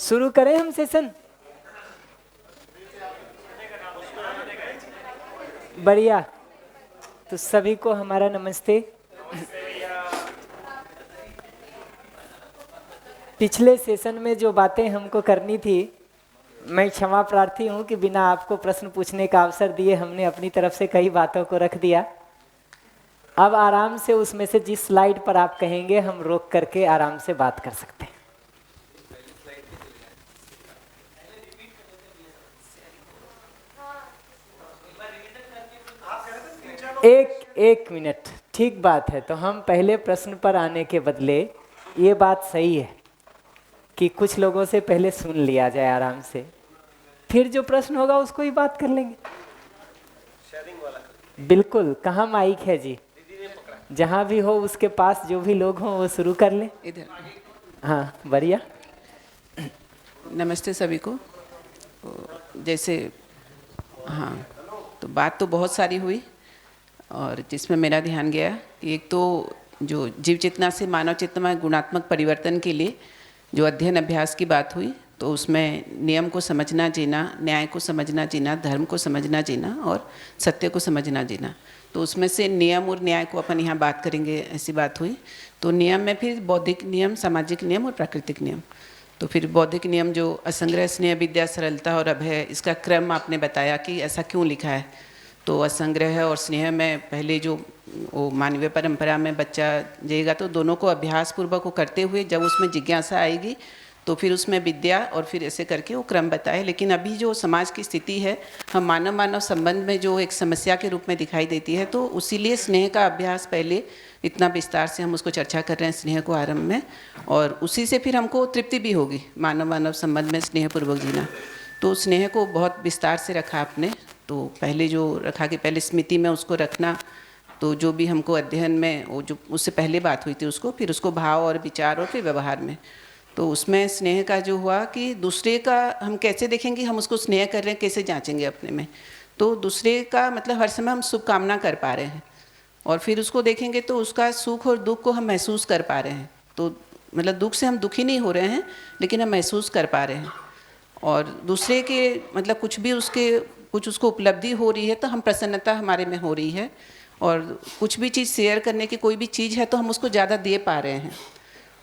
शुरू करें हम सेशन। बढ़िया। तो सभी को हमारा नमस्ते। पिछले सेशन में जो बातें हमको करनी थी, मैं क्षमा प्रार्थी हूँ कि बिना आपको प्रश्न पूछने का अवसर दिए हमने अपनी तरफ से कई बातों को रख दिया। अब आराम से उसमें से जिस स्लाइड पर आप कहेंगे हम रोक करके आराम से बात कर सकते हैं। एक मिनट, ठीक बात है। तो हम पहले प्रश्न पर आने के बदले, ये बात सही है कि कुछ लोगों से पहले सुन लिया जाए आराम से, फिर जो प्रश्न होगा उसको ही बात कर लेंगे। बिल्कुल। कहाँ माइक है जी? जहाँ भी हो उसके पास जो भी लोग हों वो शुरू कर ले। इधर। हाँ, बढ़िया। नमस्ते सभी को। जैसे हाँ, तो बात तो बहुत सारी हुई और जिसमें मेरा ध्यान गया कि एक तो जो जीव चेतना से मानव चेतना में गुणात्मक परिवर्तन के लिए जो अध्ययन अभ्यास की बात हुई, तो उसमें नियम को समझना जीना, न्याय को समझना जीना, धर्म को समझना जीना और सत्य को समझना जीना। तो उसमें से नियम और न्याय को अपन यहाँ बात करेंगे, ऐसी बात हुई। तो नियम में फिर बौद्धिक नियम, सामाजिक नियम और प्राकृतिक नियम। तो फिर बौद्धिक नियम जो असंग्रह, स्नेह, विद्या, सरलता और अभय, इसका क्रम आपने बताया कि ऐसा क्यों लिखा है। तो असंग्रह और स्नेह में पहले जो वो मानवीय परंपरा में बच्चा जाएगा तो दोनों को अभ्यास पूर्वक को करते हुए जब उसमें जिज्ञासा आएगी तो फिर उसमें विद्या और फिर ऐसे करके वो क्रम बताए। लेकिन अभी जो समाज की स्थिति है, हम मानव मानव संबंध में जो एक समस्या के रूप में दिखाई देती है, तो उसीलिए स्नेह का अभ्यास पहले इतना विस्तार से हम उसको चर्चा कर रहे हैं स्नेह को आरंभ में, और उसी से फिर हमको तृप्ति भी होगी मानव मानव संबंध में स्नेहपूर्वक जीना। तो स्नेह को बहुत विस्तार से रखा आपने। तो पहले जो रखा कि पहले स्मृति में उसको रखना, तो जो भी हमको अध्ययन में वो जो उससे पहले बात हुई थी उसको, फिर उसको भाव और विचार और फिर व्यवहार में। तो उसमें स्नेह का जो हुआ कि दूसरे का हम कैसे देखेंगे, हम उसको स्नेह कर रहे हैं कैसे जांचेंगे अपने में। तो दूसरे का मतलब हर समय हम शुभकामना कर पा रहे हैं और फिर उसको देखेंगे तो उसका सुख और दुख को हम महसूस कर पा रहे हैं। तो मतलब दुख से हम दुखी नहीं हो रहे हैं, लेकिन हम महसूस कर पा रहे हैं। और दूसरे के मतलब कुछ भी उसके कुछ उसको उपलब्धि हो रही है तो हम प्रसन्नता हमारे में हो रही है, और कुछ भी चीज़ शेयर करने की कोई भी चीज़ है तो हम उसको ज़्यादा दे पा रहे हैं,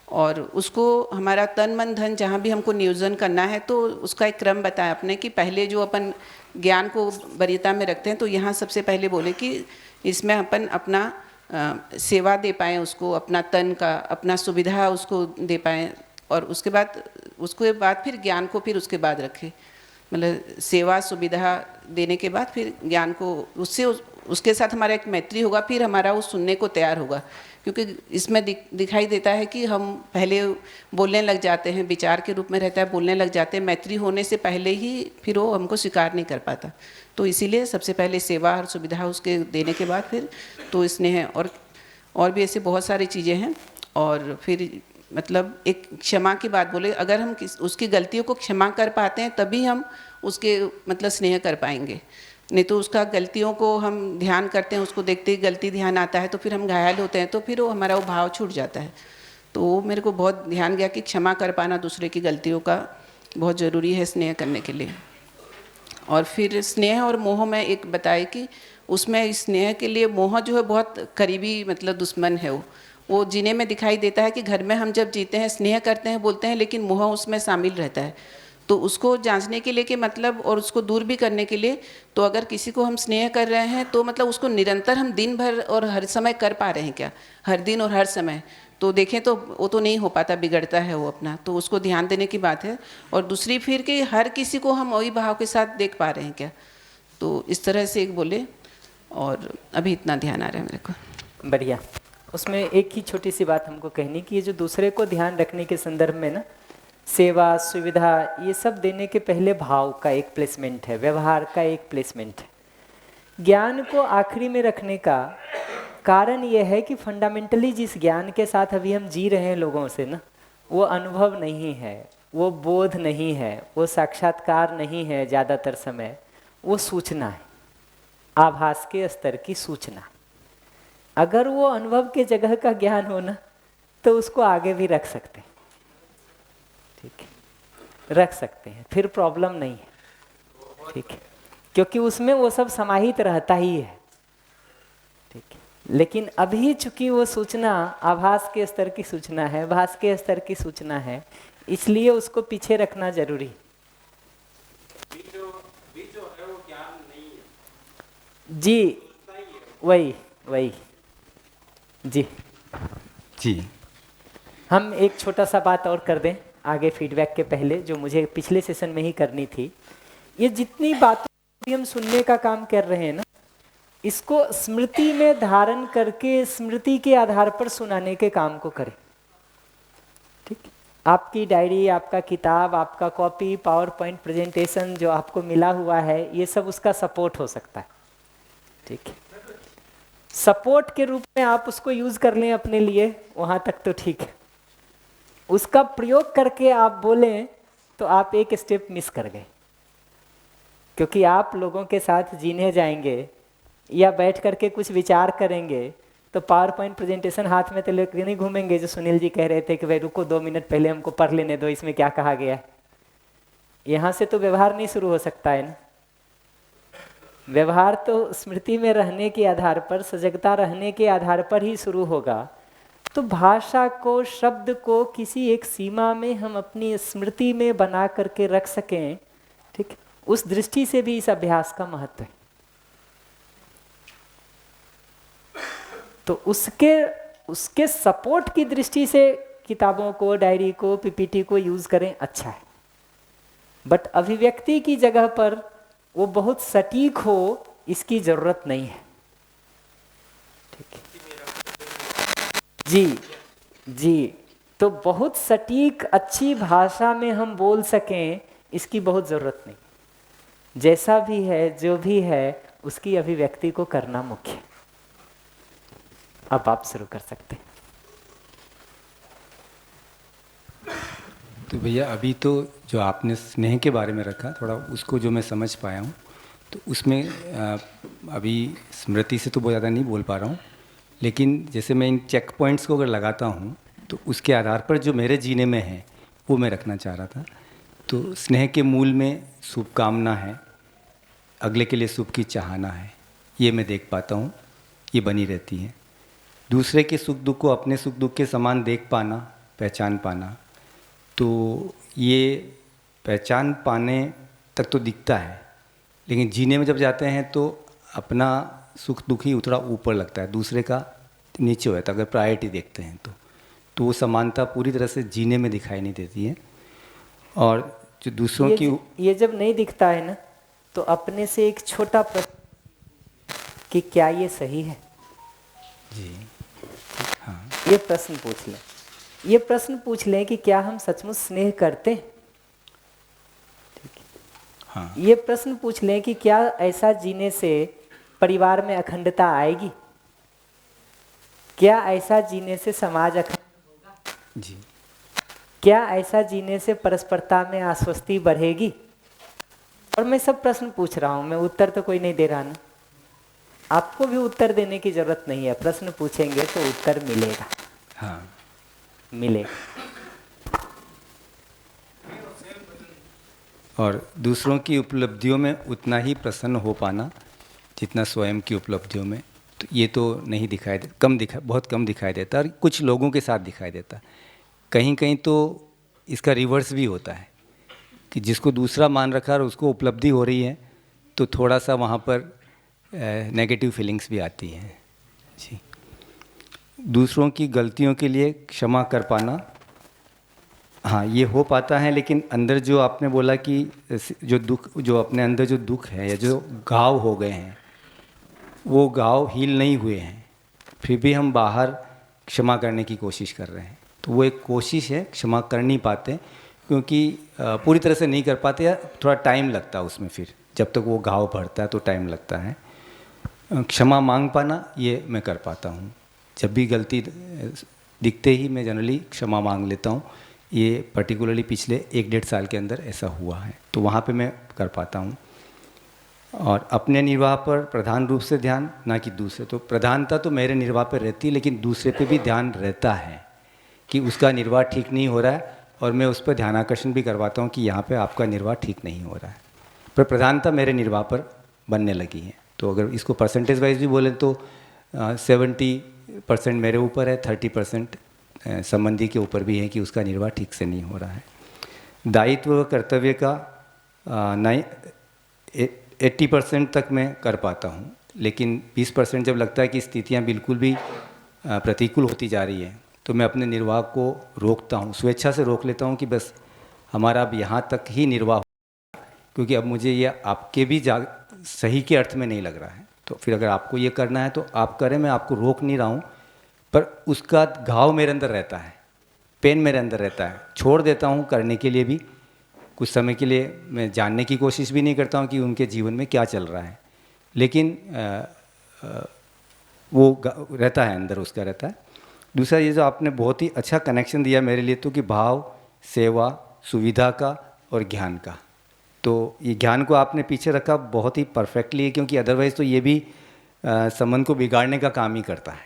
और उसको हमारा तन मन धन जहाँ भी हमको नियोजन करना है तो उसका एक क्रम बताया आपने कि पहले जो अपन ज्ञान को वरीयता में रखते हैं, तो यहाँ सबसे पहले बोले कि इसमें अपन अपना सेवा दे पाएँ उसको, अपना तन का अपना सुविधा उसको दे पाएँ, और उसके बाद फिर ज्ञान को फिर उसके बाद रखें। मतलब सेवा सुविधा देने के बाद फिर ज्ञान को उससे उसके साथ हमारा एक मैत्री होगा, फिर हमारा वो सुनने को तैयार होगा। क्योंकि इसमें दिखाई देता है कि हम पहले बोलने लग जाते हैं, विचार के रूप में रहता है, बोलने लग जाते हैं, मैत्री होने से पहले ही फिर वो हमको स्वीकार नहीं कर पाता। तो इसीलिए सबसे पहले सेवा और सुविधा उसके देने के बाद फिर तो स्नेह और भी ऐसे बहुत सारी चीज़ें हैं। और फिर मतलब एक क्षमा की बात बोले, अगर हम उसकी गलतियों को क्षमा कर पाते हैं तभी हम उसके मतलब स्नेह कर पाएंगे। नहीं तो उसका गलतियों को हम ध्यान करते हैं, उसको देखते ही गलती ध्यान आता है तो फिर हम घायल होते हैं, तो फिर वो हमारा वो भाव छूट जाता है। तो वो मेरे को बहुत ध्यान गया कि क्षमा कर पाना दूसरे की गलतियों का बहुत ज़रूरी है स्नेह करने के लिए। और फिर स्नेह और मोह में एक बताए कि उसमें स्नेह के लिए मोह जो है बहुत करीबी मतलब दुश्मन है। वो जीने में दिखाई देता है कि घर में हम जब जीते हैं स्नेह करते हैं बोलते हैं, लेकिन मोह उसमें शामिल रहता है। तो उसको जांचने के लिए कि मतलब और उसको दूर भी करने के लिए, तो अगर किसी को हम स्नेह कर रहे हैं तो मतलब उसको निरंतर हम दिन भर और हर समय कर पा रहे हैं क्या, हर दिन और हर समय, तो देखें तो वो तो नहीं हो पाता, बिगड़ता है वो अपना। तो उसको ध्यान देने की बात है। और दूसरी फिर कि हर किसी को हम वही भाव के साथ देख पा रहे हैं क्या, तो इस तरह से एक बोले। और अभी इतना ध्यान आ रहा है मेरे को। बढ़िया। उसमें एक ही छोटी सी बात हमको कहनी कि ये जो दूसरे को ध्यान रखने के संदर्भ में ना, सेवा सुविधा ये सब देने के पहले भाव का एक प्लेसमेंट है, व्यवहार का एक प्लेसमेंट है। ज्ञान को आखिरी में रखने का कारण ये है कि फंडामेंटली जिस ज्ञान के साथ अभी हम जी रहे हैं लोगों से ना, वो अनुभव नहीं है, वो बोध नहीं है, वो साक्षात्कार नहीं है। ज़्यादातर समय वो सूचना है, आभास के स्तर की सूचना। अगर वो अनुभव के जगह का ज्ञान हो ना, तो उसको आगे भी रख सकते हैं। ठीक है। रख सकते हैं, फिर प्रॉब्लम नहीं है, ठीक है, क्योंकि उसमें वो सब समाहित रहता ही है, ठीक है। लेकिन अभी चूंकि वो सूचना आभास के स्तर की सूचना है, भास के स्तर की सूचना है, इसलिए उसको पीछे रखना जरूरी है। जी वही वही जी जी। हम एक छोटा सा बात और कर दें आगे फीडबैक के पहले, जो मुझे पिछले सेशन में ही करनी थी। ये जितनी बातें भी हम सुनने का काम कर रहे हैं ना, इसको स्मृति में धारण करके स्मृति के आधार पर सुनाने के काम को करें, ठीक। आपकी डायरी, आपका किताब, आपका कॉपी, पावर पॉइंट प्रेजेंटेशन जो आपको मिला हुआ है, ये सब उसका सपोर्ट हो सकता है, ठीक है। सपोर्ट के रूप में आप उसको यूज कर लें अपने लिए, वहाँ तक तो ठीक है। उसका प्रयोग करके आप बोलें तो आप एक स्टेप मिस कर गए, क्योंकि आप लोगों के साथ जीने जाएंगे या बैठ करके कुछ विचार करेंगे तो पावर पॉइंट प्रेजेंटेशन हाथ में तो लेकर नहीं घूमेंगे, जो सुनील जी कह रहे थे कि भाई रुको 2 मिनट पहले हमको पढ़ लेने दो, इसमें क्या कहा गया है। यहाँ से तो व्यवहार नहीं शुरू हो सकता है ना। व्यवहार तो स्मृति में रहने के आधार पर, सजगता रहने के आधार पर ही शुरू होगा। तो भाषा को, शब्द को किसी एक सीमा में हम अपनी स्मृति में बना करके रख सकें, ठीक, उस दृष्टि से भी इस अभ्यास का महत्व है। तो उसके सपोर्ट की दृष्टि से किताबों को, डायरी को, पीपीटी को यूज करें, अच्छा है। बट अभिव्यक्ति की जगह पर वो बहुत सटीक हो, इसकी जरूरत नहीं है, ठीक है जी। जी, तो बहुत सटीक अच्छी भाषा में हम बोल सकें, इसकी बहुत ज़रूरत नहीं। जैसा भी है, जो भी है, उसकी अभिव्यक्ति को करना मुख्य है। अब आप शुरू कर सकते हैं। तो भैया अभी तो जो आपने स्नेह के बारे में रखा, थोड़ा उसको जो मैं समझ पाया हूँ, तो उसमें अभी स्मृति से तो बहुत ज़्यादा नहीं बोल पा रहा हूँ, लेकिन जैसे मैं इन चेक पॉइंट्स को अगर लगाता हूँ तो उसके आधार पर जो मेरे जीने में है वो मैं रखना चाह रहा था। तो स्नेह के मूल में शुभकामना है, अगले के लिए शुभ की चाहना है, ये मैं देख पाता हूँ, ये बनी रहती है। दूसरे के सुख दुख को अपने सुख दुख के समान देख पाना, पहचान पाना, तो ये पहचान पाने तक तो दिखता है, लेकिन जीने में जब जाते हैं तो अपना सुख दुख ही उतना ऊपर लगता है, दूसरे का नीचे होता है। अगर प्रायोरिटी देखते हैं तो वो समानता पूरी तरह से जीने में दिखाई नहीं देती है। और जो दूसरों की ये जब नहीं दिखता है ना, तो अपने से एक छोटा प्रश्न कि क्या ये सही है जी, हाँ, ये प्रश्न पूछ लें। ये प्रश्न पूछ लें कि क्या हम सचमुच स्नेह करते हैं, ठीक है। हाँ, ये प्रश्न पूछ लें कि क्या ऐसा जीने से परिवार में अखंडता आएगी, क्या ऐसा जीने से समाज अखंड होगा जी, क्या ऐसा जीने से परस्परता में आश्वस्ति बढ़ेगी। और मैं सब प्रश्न पूछ रहा हूँ, मैं उत्तर तो कोई नहीं दे रहा ना। आपको भी उत्तर देने की जरूरत नहीं है, प्रश्न पूछेंगे तो उत्तर मिलेगा, हाँ, मिलेगा। और दूसरों की उपलब्धियों में उतना ही प्रसन्न हो पाना जितना स्वयं की उपलब्धियों में, तो ये तो नहीं दिखाई दे, बहुत कम दिखाई देता, और कुछ लोगों के साथ दिखाई देता। कहीं कहीं तो इसका रिवर्स भी होता है कि जिसको दूसरा मान रखा और उसको उपलब्धि हो रही है, तो थोड़ा सा वहाँ पर नेगेटिव फीलिंग्स भी आती हैं जी। दूसरों की गलतियों के लिए क्षमा कर पाना, हाँ, ये हो पाता है, लेकिन अंदर जो आपने बोला कि जो दुख, जो अपने अंदर जो दुख है या जो घाव हो गए हैं, वो घाव हील नहीं हुए हैं, फिर भी हम बाहर क्षमा करने की कोशिश कर रहे हैं। तो वो एक कोशिश है, क्षमा कर नहीं पाते क्योंकि पूरी तरह से नहीं कर पाते, या थोड़ा टाइम लगता है उसमें, फिर जब तक वो घाव भरता है तो टाइम लगता है। क्षमा मांग पाना ये मैं कर पाता हूँ, जब भी गलती दिखते ही मैं जनरली क्षमा मांग लेता हूँ। ये पर्टिकुलरली पिछले 1-1.5 साल के अंदर ऐसा हुआ है, तो वहाँ पे मैं कर पाता हूँ। और अपने निर्वाह पर प्रधान रूप से ध्यान, ना कि दूसरे। तो प्रधानता तो मेरे निर्वाह पर रहती है, लेकिन दूसरे पे भी ध्यान रहता है कि उसका निर्वाह ठीक नहीं हो रहा है, और मैं उस पर ध्यानाकर्षण भी करवाता हूँ कि यहाँ पे आपका निर्वाह ठीक नहीं हो रहा है, पर प्रधानता मेरे निर्वाह पर बनने लगी है। तो अगर इसको परसेंटेज वाइज भी बोलें तो 70% मेरे ऊपर है, 30% संबंधी के ऊपर भी है कि उसका निर्वाह ठीक से नहीं हो रहा है। दायित्व व कर्तव्य का 80% तक मैं कर पाता हूँ, लेकिन 20% जब लगता है कि स्थितियाँ बिल्कुल भी प्रतिकूल होती जा रही है तो मैं अपने निर्वाह को रोकता हूँ, स्वेच्छा से रोक लेता हूँ कि बस हमारा अब यहाँ तक ही निर्वाह, क्योंकि अब मुझे ये आपके भी सही के अर्थ में नहीं लग रहा है। तो फिर अगर आपको ये करना है तो आप करें, मैं आपको रोक नहीं रहा हूँ, पर उसका घाव मेरे अंदर रहता है, पेन मेरे अंदर रहता है। छोड़ देता हूँ करने के लिए भी, कुछ समय के लिए मैं जानने की कोशिश भी नहीं करता हूँ कि उनके जीवन में क्या चल रहा है, लेकिन वो रहता है अंदर, उसका रहता है। दूसरा, ये जो आपने बहुत ही अच्छा कनेक्शन दिया मेरे लिए तो कि भाव, सेवा, सुविधा का और ज्ञान का, तो ये ज्ञान को आपने पीछे रखा बहुत ही परफेक्टली है, क्योंकि अदरवाइज़ तो ये भी संबंध को बिगाड़ने का काम ही करता है।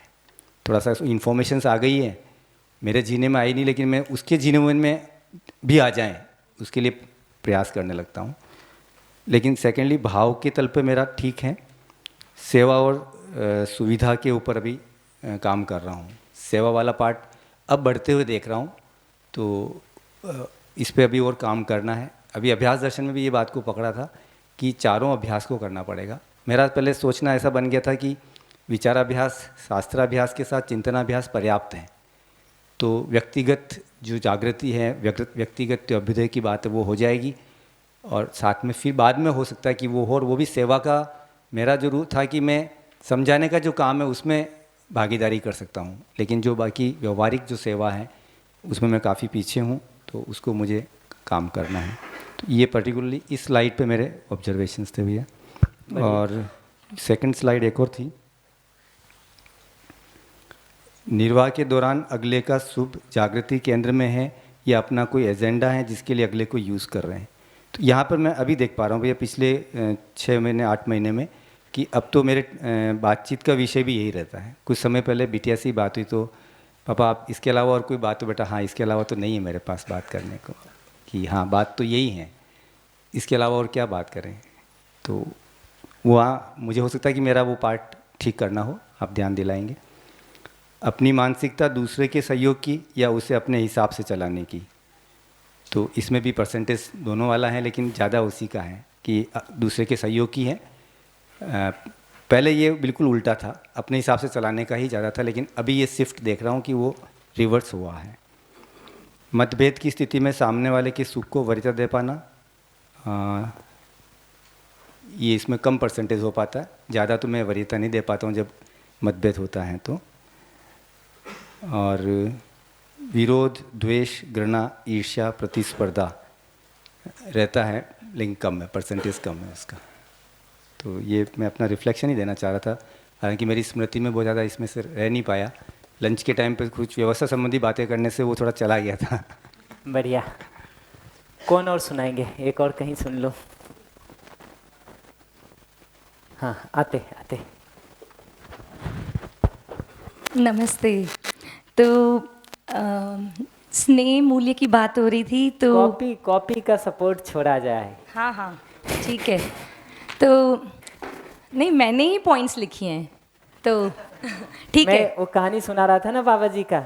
थोड़ा सा इन्फॉर्मेशंस आ गई है, मेरे जीने में आई नहीं, लेकिन मैं उसके जीने में भी आ जाएं उसके लिए प्रयास करने लगता हूँ। लेकिन सेकेंडली भाव के तल पे मेरा ठीक है, सेवा और सुविधा के ऊपर अभी काम कर रहा हूँ। सेवा वाला पार्ट अब बढ़ते हुए देख रहा हूँ, तो इस पे अभी और काम करना है। अभी अभ्यास दर्शन में भी ये बात को पकड़ा था कि चारों अभ्यास को करना पड़ेगा। मेरा पहले सोचना ऐसा बन गया था कि विचाराभ्यास, शास्त्राभ्यास के साथ चिंतनाभ्यास पर्याप्त है, तो व्यक्तिगत जो जागृति है, व्यक्तिगत अभ्युदय की बात है वो हो जाएगी, और साथ में फिर बाद में हो सकता है कि वो हो, और वो भी सेवा का मेरा जो रूप था कि मैं समझाने का जो काम है उसमें भागीदारी कर सकता हूँ, लेकिन जो बाकी व्यवहारिक जो सेवा है उसमें मैं काफ़ी पीछे हूँ, तो उसको मुझे काम करना है। तो ये पर्टिकुलरली इस स्लाइड पे मेरे ऑब्जर्वेशंस थे भैया। और सेकंड स्लाइड एक और थी, निर्वाह के दौरान अगले का शुभ जागृति केंद्र में है या अपना कोई एजेंडा है जिसके लिए अगले को यूज़ कर रहे हैं। तो यहाँ पर मैं अभी देख पा रहा हूँ भैया पिछले 6 महीने 8 महीने में कि अब तो मेरे बातचीत का विषय भी यही रहता है। कुछ समय पहले बिटिया से बात हुई तो पापा आप इसके अलावा और कोई बात हो बेटा, हाँ इसके अलावा तो नहीं है मेरे पास बात करने को, कि हाँ बात तो यही है, इसके अलावा और क्या बात करें। तो वहाँ मुझे हो सकता है कि मेरा वो पार्ट ठीक करना हो, आप ध्यान दिलाएंगे। अपनी मानसिकता दूसरे के सहयोग की या उसे अपने हिसाब से चलाने की, तो इसमें भी परसेंटेज दोनों वाला है, लेकिन ज़्यादा उसी का है कि दूसरे के सहयोग की है। पहले ये बिल्कुल उल्टा था, अपने हिसाब से चलाने का ही ज़्यादा था, लेकिन अभी ये शिफ्ट देख रहा हूँ कि वो रिवर्स हुआ है। मतभेद की स्थिति में सामने वाले के सुख को वरीयता दे पाना, ये इसमें कम परसेंटेज हो पाता है, ज़्यादा तो मैं वरीयता नहीं दे पाता हूँ जब मतभेद होता है तो। और विरोध, द्वेष, घृणा, ईर्ष्या, प्रतिस्पर्धा रहता है, लेकिन कम है, परसेंटेज कम है उसका। तो ये मैं अपना रिफ्लेक्शन ही देना चाह रहा था, हालांकि मेरी स्मृति में बहुत ज़्यादा इसमें से रह नहीं पाया। लंच के टाइम पे कुछ व्यवस्था संबंधी बातें करने से वो थोड़ा चला गया था। बढ़िया। कौन और सुनाएंगे? एक और कहीं सुन लो। हाँ, आते आते। नमस्ते। तो स्नेह मूल्य की बात हो रही थी, तो कॉपी का सपोर्ट छोड़ा जाए। हाँ हाँ ठीक है। तो नहीं, मैंने ही पॉइंट्स लिखी हैं, तो ठीक है। मैं वो कहानी सुना रहा था ना बाबा जी का,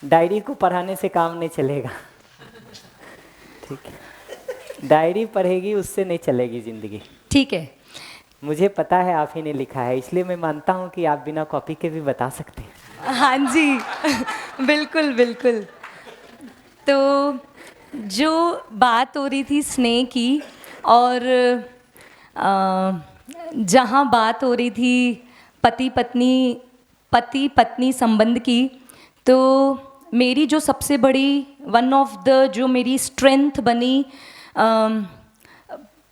डायरी को पढ़ाने से काम नहीं चलेगा। ठीक है, डायरी पढ़ेगी उससे नहीं चलेगी ज़िंदगी। ठीक है, मुझे पता है आप ही ने लिखा है, इसलिए मैं मानता हूँ कि आप बिना कॉपी के भी बता सकते हैं। हाँ जी बिल्कुल बिल्कुल। तो जो बात हो रही थी स्नेह की, और जहाँ बात हो रही थी पति पत्नी संबंध की, तो मेरी जो सबसे बड़ी वन ऑफ द जो मेरी स्ट्रेंथ बनी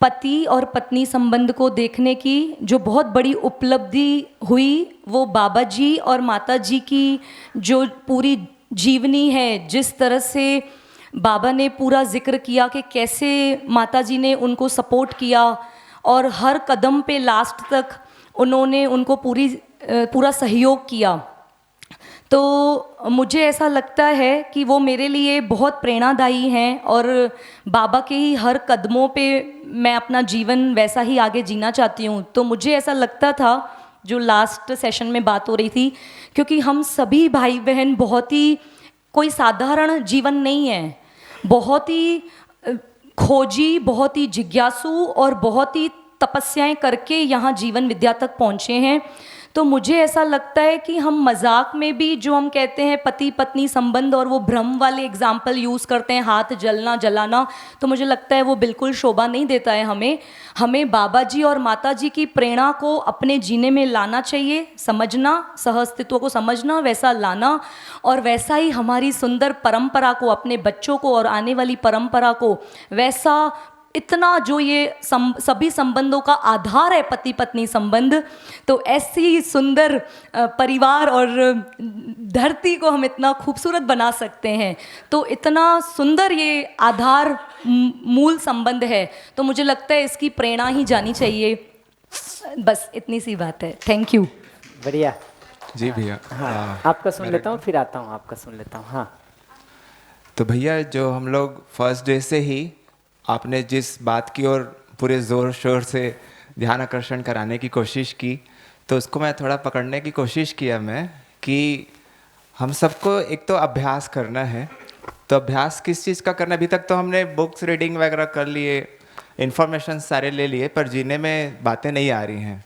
पति और पत्नी संबंध को देखने की, जो बहुत बड़ी उपलब्धि हुई, वो बाबा जी और माता जी की जो पूरी जीवनी है, जिस तरह से बाबा ने पूरा जिक्र किया कि कैसे माता जी ने उनको सपोर्ट किया और हर कदम पे लास्ट तक उन्होंने उनको पूरा सहयोग किया। तो मुझे ऐसा लगता है कि वो मेरे लिए बहुत प्रेरणादायी हैं और बाबा के ही हर कदमों पे मैं अपना जीवन वैसा ही आगे जीना चाहती हूँ। तो मुझे ऐसा लगता था, जो लास्ट सेशन में बात हो रही थी, क्योंकि हम सभी भाई बहन बहुत ही, कोई साधारण जीवन नहीं है, बहुत ही खोजी, बहुत ही जिज्ञासु और बहुत ही तपस्याएं करके यहाँ जीवन विद्या तक पहुँचे हैं। तो मुझे ऐसा लगता है कि हम मजाक में भी जो हम कहते हैं पति पत्नी संबंध और वो भ्रम वाले एग्जाम्पल यूज़ करते हैं, हाथ जलना जलाना, तो मुझे लगता है वो बिल्कुल शोभा नहीं देता है हमें बाबा जी और माता जी की प्रेरणा को अपने जीने में लाना चाहिए, समझना, सह अस्तित्व को समझना, वैसा लाना, और वैसा ही हमारी सुंदर परंपरा को, अपने बच्चों को और आने वाली परंपरा को वैसा, इतना जो ये सभी संबंधों का आधार है पति पत्नी संबंध, तो ऐसी सुंदर परिवार और धरती को हम इतना खूबसूरत बना सकते हैं। तो इतना सुंदर ये आधार मूल संबंध है, तो मुझे लगता है इसकी प्रेरणा ही जानी चाहिए। बस इतनी सी बात है। Thank you. बढ़िया। जी भैया। हाँ, आपका सुन लेता हूँ, फिर आता हूँ, आपका सुन लेता हूँ। हाँ, तो भैया, जो हम लोग फर्स्ट डे से ही आपने जिस बात की ओर पूरे ज़ोर शोर से ध्यान आकर्षण कराने की कोशिश की, तो उसको मैं थोड़ा पकड़ने की कोशिश किया मैं, कि हम सबको एक तो अभ्यास करना है। तो अभ्यास किस चीज़ का करना? अभी तक तो हमने बुक्स रीडिंग वगैरह कर लिए, इन्फॉर्मेशन सारे ले लिए, पर जीने में बातें नहीं आ रही हैं।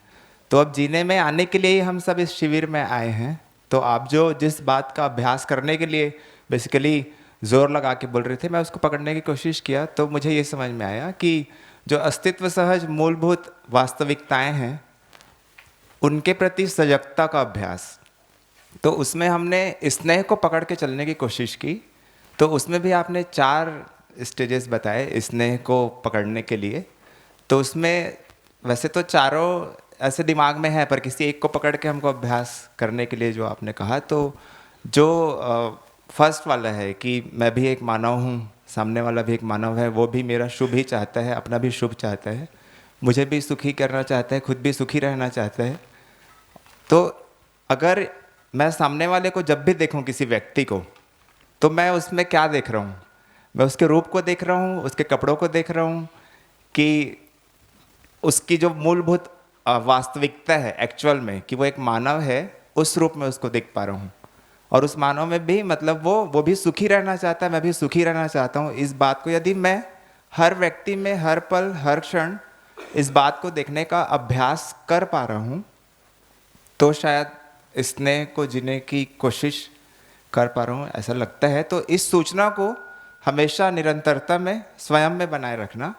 तो अब जीने में आने के लिए ही हम सब इस शिविर में आए हैं। तो आप जो जिस बात का अभ्यास करने के लिए बेसिकली ज़ोर लगा के बोल रहे थे, मैं उसको पकड़ने की कोशिश किया, तो मुझे ये समझ में आया कि जो अस्तित्व सहज मूलभूत वास्तविकताएं हैं, उनके प्रति सजगता का अभ्यास, तो उसमें हमने स्नेह को पकड़ के चलने की कोशिश की। तो उसमें भी आपने 4 स्टेजेस बताए स्नेह को पकड़ने के लिए। तो उसमें वैसे तो चारों ऐसे दिमाग में है, पर किसी एक को पकड़ के हमको अभ्यास करने के लिए जो आपने कहा, तो जो फर्स्ट वाला है कि मैं भी एक मानव हूँ, सामने वाला भी एक मानव है, वो भी मेरा शुभ ही चाहता है, अपना भी शुभ चाहता है, मुझे भी सुखी करना चाहता है, खुद भी सुखी रहना चाहता है। तो अगर मैं सामने वाले को जब भी देखूँ, किसी व्यक्ति को, तो मैं उसमें क्या देख रहा हूँ? मैं उसके रूप को देख रहा हूँ, उसके कपड़ों को देख रहा हूँ, कि उसकी जो मूलभूत वास्तविकता है एक्चुअल में, कि वो एक मानव है, उस रूप में उसको देख पा रहा हूँ। और उस मानव में भी मतलब वो भी सुखी रहना चाहता है, मैं भी सुखी रहना चाहता हूँ। इस बात को यदि मैं हर व्यक्ति में हर पल हर क्षण इस बात को देखने का अभ्यास कर पा रहा हूँ, तो शायद स्नेह को जीने की कोशिश कर पा रहा हूँ, ऐसा लगता है। तो इस सूचना को हमेशा निरंतरता में स्वयं में बनाए रखना,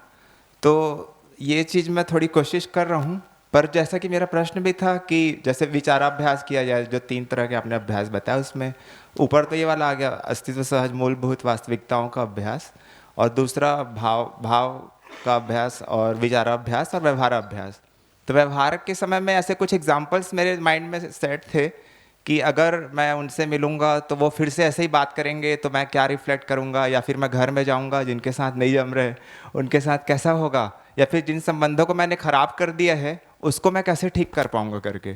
तो ये चीज़ मैं थोड़ी कोशिश कर रहा हूँ। पर जैसा कि मेरा प्रश्न भी था कि जैसे विचाराभ्यास किया जाए, जो 3 तरह के आपने अभ्यास बताया, उसमें ऊपर तो ये वाला आ गया अस्तित्व सहज मूलभूत वास्तविकताओं का अभ्यास, और दूसरा भाव का अभ्यास, और विचाराभ्यास और व्यवहाराभ्यास। तो व्यवहार के समय में ऐसे कुछ एग्जाम्पल्स मेरे माइंड में सेट थे कि अगर मैं उनसे मिलूंगा तो वो फिर से ऐसे ही बात करेंगे, तो मैं क्या रिफ्लेक्ट करूंगा, या फिर मैं घर में जाऊंगा जिनके साथ नहीं जम रहे उनके साथ कैसा होगा, या फिर जिन संबंधों को मैंने ख़राब कर दिया है उसको मैं कैसे ठीक कर पाऊंगा करके।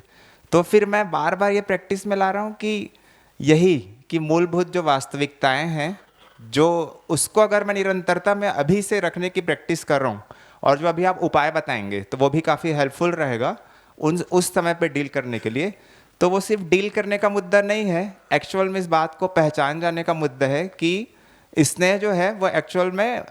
तो फिर मैं बार बार ये प्रैक्टिस में ला रहा हूँ कि यही कि मूलभूत जो वास्तविकताएं हैं, जो उसको अगर मैं निरंतरता में अभी से रखने की प्रैक्टिस कर रहा हूँ, और जो अभी आप उपाय बताएंगे तो वो भी काफ़ी हेल्पफुल रहेगा उस समय पे डील करने के लिए। तो वो सिर्फ डील करने का मुद्दा नहीं है, एक्चुअल में इस बात को पहचान जाने का मुद्दा है कि स्नेह जो है वो एक्चुअल में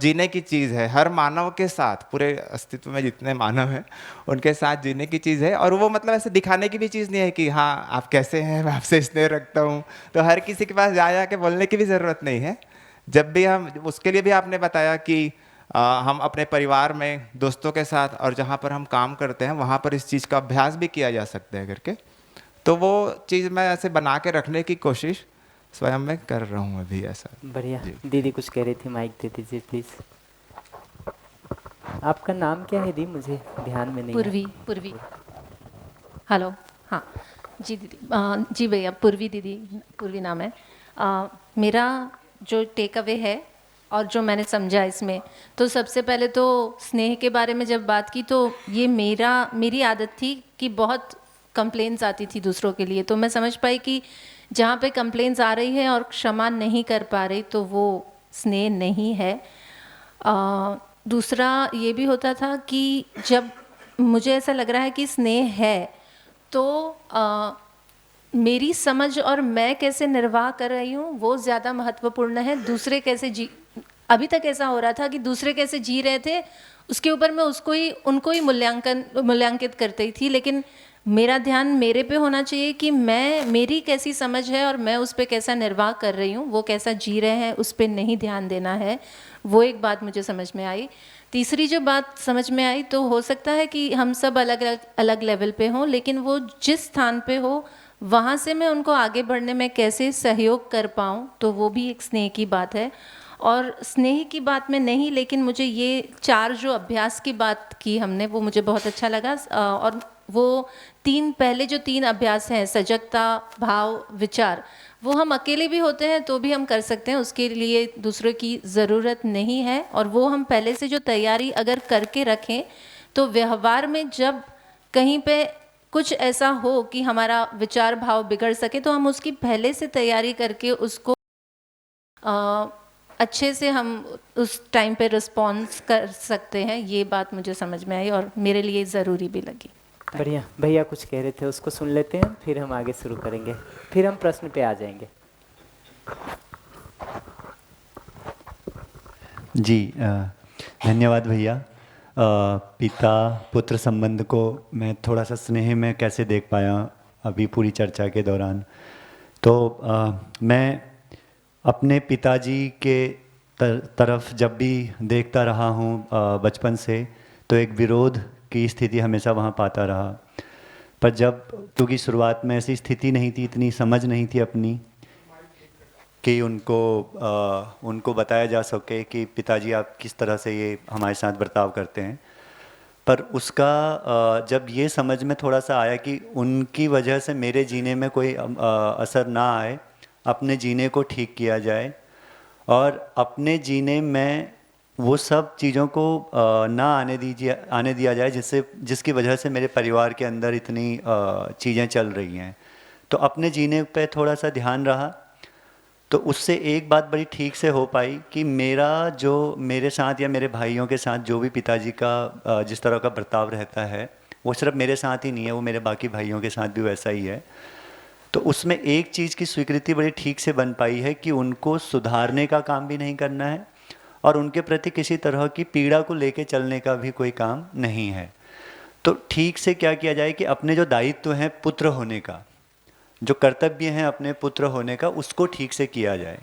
जीने की चीज़ है। हर मानव के साथ, पूरे अस्तित्व में जितने मानव हैं उनके साथ जीने की चीज़ है। और वो मतलब ऐसे दिखाने की भी चीज़ नहीं है कि हाँ आप कैसे हैं, मैं आपसे स्नेह रखता हूँ, तो हर किसी के पास जा के बोलने की भी ज़रूरत नहीं है। जब भी हम, उसके लिए भी आपने बताया कि हम अपने परिवार में, दोस्तों के साथ, और जहाँ पर हम काम करते हैं वहाँ पर इस चीज़ का अभ्यास भी किया जा सकता है करके। तो वो चीज़ मैं ऐसे बना के रखने की कोशिश स्वयं में कर रहा हूँ अभी। ऐसा बढ़िया। दीदी कुछ कह रही थी, माइक दे दीजिए प्लीज़। आपका नाम क्या है दी? मुझे ध्यान में नहीं है। पूर्वी। हेलो। हाँ जी दीदी। जी भैया, पूर्वी नाम है। मेरा जो टेक अवे है और जो मैंने समझा इसमें, तो सबसे पहले तो स्नेह के बारे में जब बात की, तो ये मेरी आदत थी कि बहुत कंप्लेंट्स आती थी दूसरों के लिए। तो मैं समझ पाई कि जहाँ पे कंप्लेंट्स आ रही है और क्षमा नहीं कर पा रही, तो वो स्नेह नहीं है। दूसरा ये भी होता था कि जब मुझे ऐसा लग रहा है कि स्नेह है, तो मेरी समझ और मैं कैसे निर्वाह कर रही हूँ वो ज़्यादा महत्वपूर्ण है। दूसरे कैसे जी, अभी तक ऐसा हो रहा था कि दूसरे कैसे जी रहे थे उसके ऊपर मैं उनको ही मूल्यांकित करती थी, लेकिन मेरा ध्यान मेरे पे होना चाहिए कि मेरी कैसी समझ है और मैं उस पर कैसा निर्वाह कर रही हूँ, वो कैसा जी रहे हैं उस पर नहीं ध्यान देना है। वो एक बात मुझे समझ में आई। तीसरी जो बात समझ में आई, तो हो सकता है कि हम सब अलग अलग लेवल पे हों, लेकिन वो जिस स्थान पे हो वहाँ से मैं उनको आगे बढ़ने में कैसे सहयोग कर पाऊँ, तो वो भी एक स्नेह की बात है। और स्नेह की बात में नहीं, लेकिन मुझे ये 4 जो अभ्यास की बात की हमने, वो मुझे बहुत अच्छा लगा। और वो पहले जो 3 अभ्यास हैं, सजगता, भाव, विचार, वो हम अकेले भी होते हैं तो भी हम कर सकते हैं, उसके लिए दूसरों की ज़रूरत नहीं है। और वो हम पहले से जो तैयारी अगर करके रखें, तो व्यवहार में जब कहीं पे कुछ ऐसा हो कि हमारा विचार भाव बिगड़ सके, तो हम उसकी पहले से तैयारी करके उसको अच्छे से हम उस टाइम पे रिस्पॉन्स कर सकते हैं। ये बात मुझे समझ में आई और मेरे लिए ज़रूरी भी लगी। बढ़िया। भैया कुछ कह रहे थे, उसको सुन लेते हैं, फिर हम आगे शुरू करेंगे, फिर हम प्रश्न पे आ जाएंगे। जी धन्यवाद भैया। पिता पुत्र संबंध को मैं थोड़ा सा स्नेह में कैसे देख पाया अभी पूरी चर्चा के दौरान, तो मैं अपने पिताजी के तरफ जब भी देखता रहा हूँ बचपन से, तो एक विरोध की स्थिति हमेशा वहाँ पाता रहा। पर जब, क्योंकि शुरुआत में ऐसी स्थिति नहीं थी, इतनी समझ नहीं थी अपनी कि उनको बताया जा सके कि पिताजी आप किस तरह से ये हमारे साथ बर्ताव करते हैं। पर उसका जब ये समझ में थोड़ा सा आया कि उनकी वजह से मेरे जीने में कोई असर ना आए, अपने जीने को ठीक किया जाए और अपने जीने में वो सब चीज़ों को ना आने दिया जाए जिसकी वजह से मेरे परिवार के अंदर इतनी चीज़ें चल रही हैं। तो अपने जीने पे थोड़ा सा ध्यान रहा, तो उससे एक बात बड़ी ठीक से हो पाई कि मेरे साथ या मेरे भाइयों के साथ जो भी पिताजी का जिस तरह का बर्ताव रहता है, वो सिर्फ मेरे साथ ही नहीं है, वो मेरे बाकी भाइयों के साथ भी वैसा ही है। तो उसमें एक चीज़ की स्वीकृति बड़ी ठीक से बन पाई है कि उनको सुधारने का काम भी नहीं करना है और उनके प्रति किसी तरह की पीड़ा को लेके चलने का भी कोई काम नहीं है। तो ठीक से क्या किया जाए कि अपने जो दायित्व हैं पुत्र होने का, जो कर्तव्य हैं अपने पुत्र होने का, उसको ठीक से किया जाए।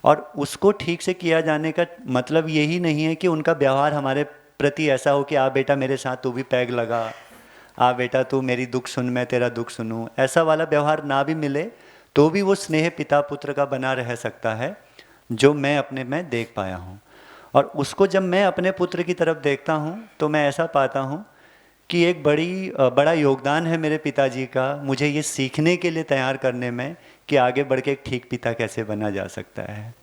और उसको ठीक से किया जाने का मतलब यही नहीं है कि उनका व्यवहार हमारे प्रति ऐसा हो कि आ बेटा मेरे साथ तू भी पैग लगा, आ बेटा तू मेरी दुख सुन मैं तेरा दुख सुनूं, ऐसा वाला व्यवहार ना भी मिले तो भी वो स्नेह पिता पुत्र का बना रह सकता है, जो मैं अपने में देख पाया हूँ। और उसको जब मैं अपने पुत्र की तरफ देखता हूँ तो मैं ऐसा पाता हूँ कि एक बड़ा योगदान है मेरे पिताजी का मुझे ये सीखने के लिए तैयार करने में कि आगे बढ़ के एक ठीक पिता कैसे बना जा सकता है।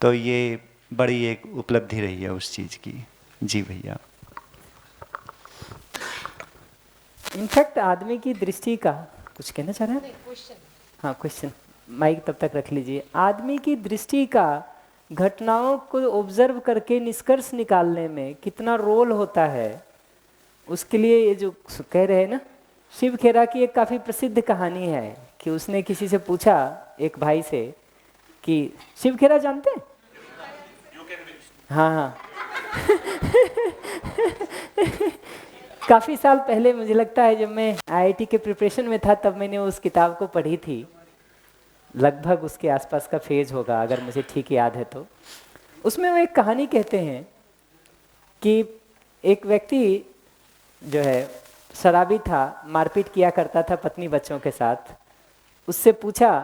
तो ये बड़ी एक उपलब्धि रही है उस चीज़ की। जी भैया। इनफैक्ट आदमी की दृष्टि का कुछ कहना चाह रहे हैं? हाँ, क्वेश्चन माइक तब तक रख लीजिए। आदमी की दृष्टि का घटनाओं को ऑब्जर्व करके निष्कर्ष निकालने में कितना रोल होता है, उसके लिए ये जो कह रहे हैं ना, शिव खेरा की एक काफ़ी प्रसिद्ध कहानी है कि उसने किसी से पूछा, एक भाई से, कि शिव खेरा जानते हैं? हाँ हाँ काफ़ी साल पहले, मुझे लगता है जब मैं आईआईटी के प्रिपरेशन में था तब मैंने उस किताब को पढ़ी थी, लगभग उसके आसपास का फेज होगा अगर मुझे ठीक याद है तो। उसमें वो एक कहानी कहते हैं कि एक व्यक्ति जो है शराबी था, मारपीट किया करता था पत्नी बच्चों के साथ। उससे पूछा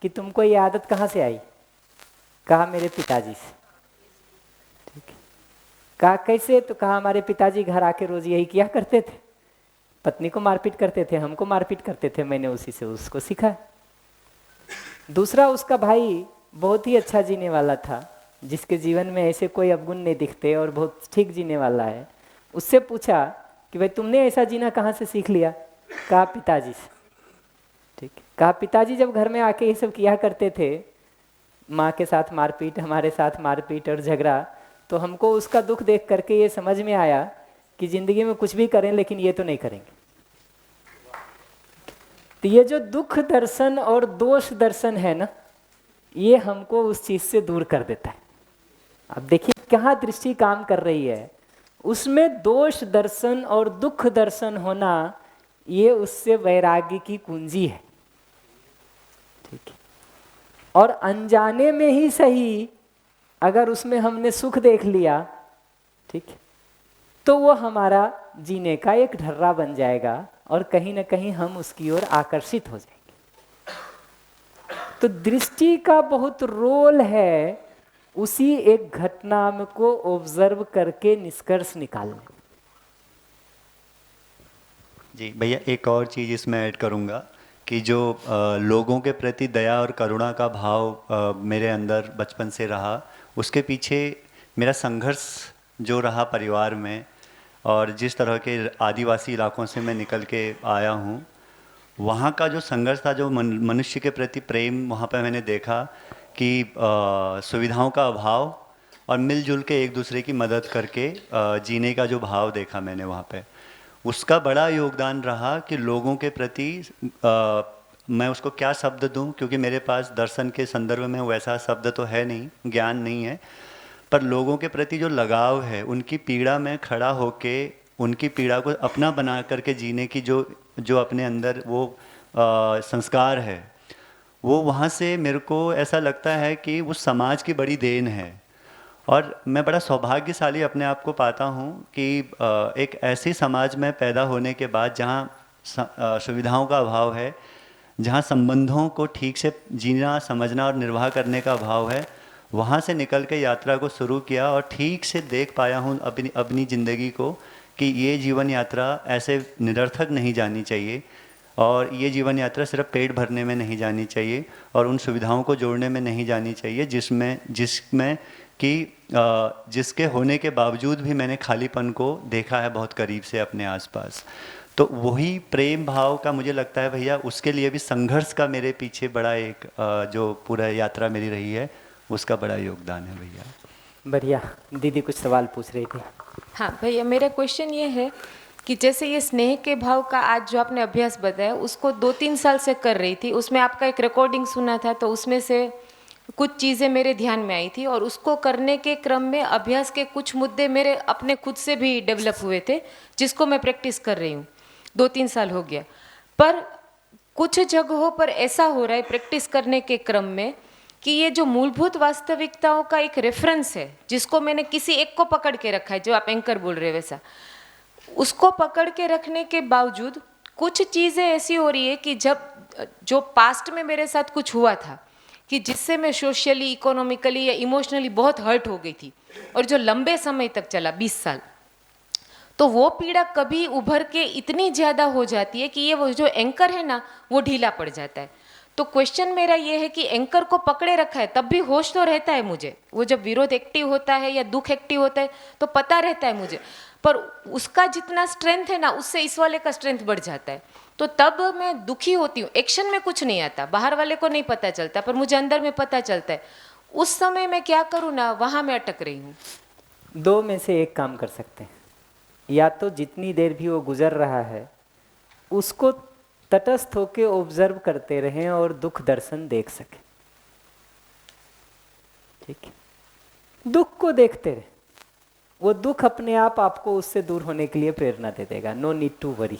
कि तुमको ये आदत कहाँ से आई? कहा मेरे पिताजी से। ठीक है। कहा कैसे? तो कहा हमारे पिताजी घर आके रोज यही किया करते थे, पत्नी को मारपीट करते थे, हमको मारपीट करते थे, मैंने उसी से उसको सीखा। दूसरा उसका भाई बहुत ही अच्छा जीने वाला था, जिसके जीवन में ऐसे कोई अवगुण नहीं दिखते और बहुत ठीक जीने वाला है। उससे पूछा कि भाई तुमने ऐसा जीना कहाँ से सीख लिया? कहा पिताजी से। ठीक है। कहा पिताजी जब घर में आके ये सब किया करते थे, माँ के साथ मारपीट, हमारे साथ मारपीट और झगड़ा, तो हमको उसका दुख देख करके ये समझ में आया कि ज़िंदगी में कुछ भी करें लेकिन ये तो नहीं करेंगे। तो ये जो दुख दर्शन और दोष दर्शन है ना, ये हमको उस चीज़ से दूर कर देता है। अब देखिए कहाँ दृष्टि काम कर रही है, उसमें दोष दर्शन और दुख दर्शन होना, ये उससे वैराग्य की कुंजी है। ठीक है। और अनजाने में ही सही, अगर उसमें हमने सुख देख लिया, ठीक है, तो वो हमारा जीने का एक ढर्रा बन जाएगा और कहीं ना कहीं हम उसकी ओर आकर्षित हो जाएंगे। तो दृष्टि का बहुत रोल है उसी एक घटना को ऑब्जर्व करके निष्कर्ष निकालने। जी भैया, एक और चीज़ इसमें ऐड करूँगा कि जो लोगों के प्रति दया और करुणा का भाव मेरे अंदर बचपन से रहा, उसके पीछे मेरा संघर्ष जो रहा परिवार में, और जिस तरह के आदिवासी इलाकों से मैं निकल के आया हूँ, वहाँ का जो संघर्ष था, जो मनुष्य के प्रति प्रेम वहाँ पर मैंने देखा कि सुविधाओं का अभाव और मिलजुल के एक दूसरे की मदद करके जीने का जो भाव देखा मैंने वहाँ पे, उसका बड़ा योगदान रहा कि लोगों के प्रति मैं उसको क्या शब्द दूं, क्योंकि मेरे पास दर्शन के संदर्भ में वैसा शब्द तो है नहीं, ज्ञान नहीं है, पर लोगों के प्रति जो लगाव है, उनकी पीड़ा में खड़ा होके उनकी पीड़ा को अपना बना करके जीने की जो अपने अंदर वो संस्कार है, वो वहाँ से मेरे को ऐसा लगता है कि उस समाज की बड़ी देन है। और मैं बड़ा सौभाग्यशाली अपने आप को पाता हूँ कि एक ऐसी समाज में पैदा होने के बाद जहाँ सुविधाओं का अभाव है, जहाँ संबंधों को ठीक से जीना, समझना और निर्वाह करने का अभाव है, वहाँ से निकल के यात्रा को शुरू किया और ठीक से देख पाया हूँ अपनी ज़िंदगी को कि ये जीवन यात्रा ऐसे निरर्थक नहीं जानी चाहिए, और ये जीवन यात्रा सिर्फ पेट भरने में नहीं जानी चाहिए और उन सुविधाओं को जोड़ने में नहीं जानी चाहिए जिसमें कि जिसके होने के बावजूद भी मैंने खालीपन को देखा है बहुत करीब से अपने आसपास। तो वही प्रेम भाव का मुझे लगता है भैया, उसके लिए भी संघर्ष का मेरे पीछे बड़ा एक जो पूरा यात्रा मेरी रही है, उसका बड़ा योगदान है भैया। बढ़िया। दीदी कुछ सवाल पूछ रही थी। हाँ भैया, मेरा क्वेश्चन ये है कि जैसे ये स्नेह के भाव का आज जो आपने अभ्यास बताया, उसको 2-3 साल से कर रही थी, उसमें आपका एक रिकॉर्डिंग सुना था, तो उसमें से कुछ चीज़ें मेरे ध्यान में आई थी, और उसको करने के क्रम में अभ्यास के कुछ मुद्दे मेरे अपने खुद से भी डेवलप हुए थे, जिसको मैं प्रैक्टिस कर रही हूँ। 2-3 साल हो गया, पर कुछ जगहों पर ऐसा हो रहा है प्रैक्टिस करने के क्रम में कि ये जो मूलभूत वास्तविकताओं का एक रेफरेंस है, जिसको मैंने किसी एक को पकड़ के रखा है, जो आप एंकर बोल रहे हैं वैसा, उसको पकड़ के रखने के बावजूद कुछ चीज़ें ऐसी हो रही है कि जो पास्ट में मेरे साथ कुछ हुआ था कि जिससे मैं सोशली, इकोनॉमिकली या इमोशनली बहुत हर्ट हो गई थी, और जो लंबे समय तक चला 20 साल, तो वो पीड़ा कभी उभर के इतनी ज़्यादा हो जाती है कि ये वो जो एंकर है ना, वो ढीला पड़ जाता है। तो क्वेश्चन मेरा ये है कि एंकर को पकड़े रखा है, तब भी होश तो रहता है मुझे, वो जब विरोध एक्टिव होता है या दुख एक्टिव होता है तो पता रहता है मुझे, पर उसका जितना स्ट्रेंथ है ना, उससे इस वाले का स्ट्रेंथ बढ़ जाता है। तो तब मैं दुखी होती हूँ। एक्शन में कुछ नहीं आता, बाहर वाले को नहीं पता चलता, पर मुझे अंदर में पता चलता है। उस समय मैं क्या करूँ ना, वहाँ मैं अटक रही हूँ। 2 में से एक काम कर सकते हैं, या तो जितनी देर भी वो गुजर रहा है उसको तटस्थ होकर ऑब्जर्व करते रहें और दुख दर्शन देख सकें। ठीक है, दुख को देखते रहे, वो दुख अपने आप आपको उससे दूर होने के लिए प्रेरणा दे देगा। No need to worry.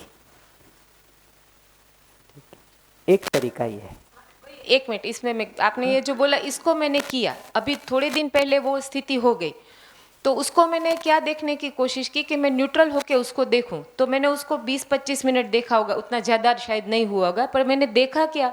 एक तरीका ये है। 1 मिनट, इसमें मैं, आपने ये जो बोला इसको मैंने किया, अभी थोड़े दिन पहले वो स्थिति हो गई, तो उसको मैंने क्या देखने की कोशिश की कि मैं न्यूट्रल होके उसको देखूं। तो मैंने उसको 20-25 मिनट देखा होगा, उतना ज़्यादा शायद नहीं हुआ होगा, पर मैंने देखा क्या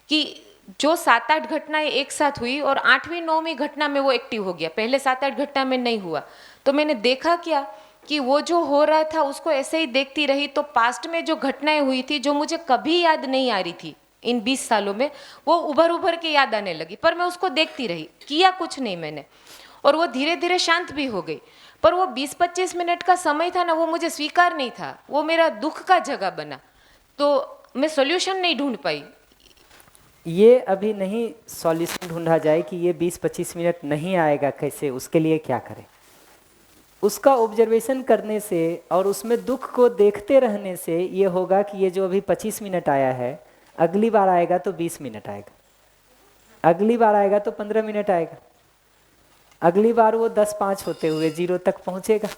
कि जो 7-8 घटनाएं एक साथ हुई और 8वीं-9वीं घटना में वो एक्टिव हो गया, पहले 7-8 घटना में नहीं हुआ। तो मैंने देखा क्या कि वो जो हो रहा था उसको ऐसे ही देखती रही, तो पास्ट में जो घटनाएं हुई थी जो मुझे कभी याद नहीं आ रही थी इन 20 सालों में, वो उभर के याद आने लगी, पर मैं उसको देखती रही, किया कुछ नहीं मैंने, और वो धीरे धीरे शांत भी हो गई। पर वो 20-25 मिनट का समय था ना, वो मुझे स्वीकार नहीं था, वो मेरा दुख का जगह बना। तो मैं सॉल्यूशन नहीं ढूंढ पाई, ये अभी नहीं सॉल्यूशन ढूंढा जाए कि ये 20-25 मिनट नहीं आएगा कैसे, उसके लिए क्या करें। उसका ऑब्जर्वेशन करने से और उसमें दुख को देखते रहने से ये होगा कि ये जो अभी 25 मिनट आया है, अगली बार आएगा तो 20 मिनट आएगा, अगली बार आएगा तो 15 मिनट आएगा, अगली बार वो 10-5 होते हुए 0 तक पहुंचेगा।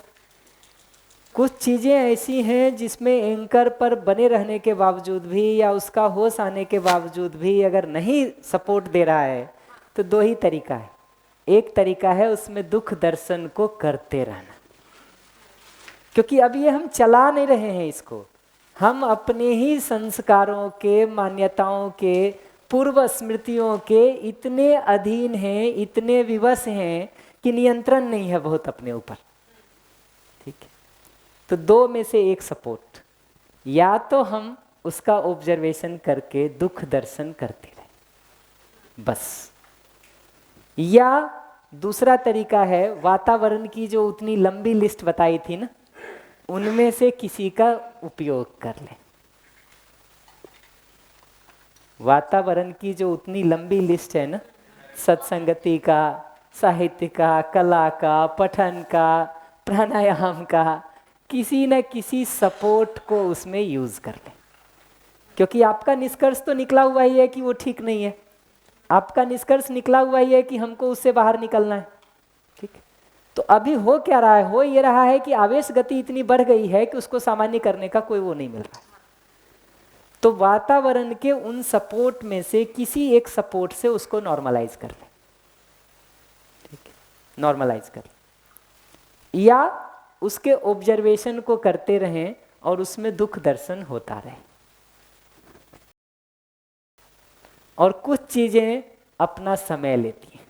कुछ चीज़ें ऐसी हैं जिसमें एंकर पर बने रहने के बावजूद भी या उसका होश आने के बावजूद भी अगर नहीं सपोर्ट दे रहा है तो 2 ही तरीका है। एक तरीका है उसमें दुख दर्शन को करते रहना, क्योंकि अब ये हम चला नहीं रहे हैं इसको, हम अपने ही संस्कारों के, मान्यताओं के, पूर्व स्मृतियों के इतने अधीन हैं, इतने विवश हैं कि नियंत्रण नहीं है बहुत अपने ऊपर। ठीक है, तो 2 में से एक सपोर्ट, या तो हम उसका ऑब्जर्वेशन करके दुख दर्शन करते रहे बस, या दूसरा तरीका है वातावरण की जो उतनी लंबी लिस्ट बताई थी ना, उनमें से किसी का उपयोग कर ले। वातावरण की जो उतनी लंबी लिस्ट है ना, सत्संगति का, साहित्य का, कला का, पठन का, प्राणायाम का, किसी न किसी सपोर्ट को उसमें यूज कर ले, क्योंकि आपका निष्कर्ष तो निकला हुआ ही है कि वो ठीक नहीं है, आपका निष्कर्ष निकला हुआ ही है कि हमको उससे बाहर निकलना है। ठीक है, तो अभी हो क्या रहा है, हो ये रहा है कि आवेश गति इतनी बढ़ गई है कि उसको सामान्य करने का कोई वो नहीं मिल रहा। तो वातावरण के उन सपोर्ट में से किसी एक सपोर्ट से उसको नॉर्मलाइज कर ले। ठीक है, नॉर्मलाइज कर ले, या उसके ऑब्जर्वेशन को करते रहें और उसमें दुख दर्शन होता रहे। और कुछ चीजें अपना समय लेती हैं।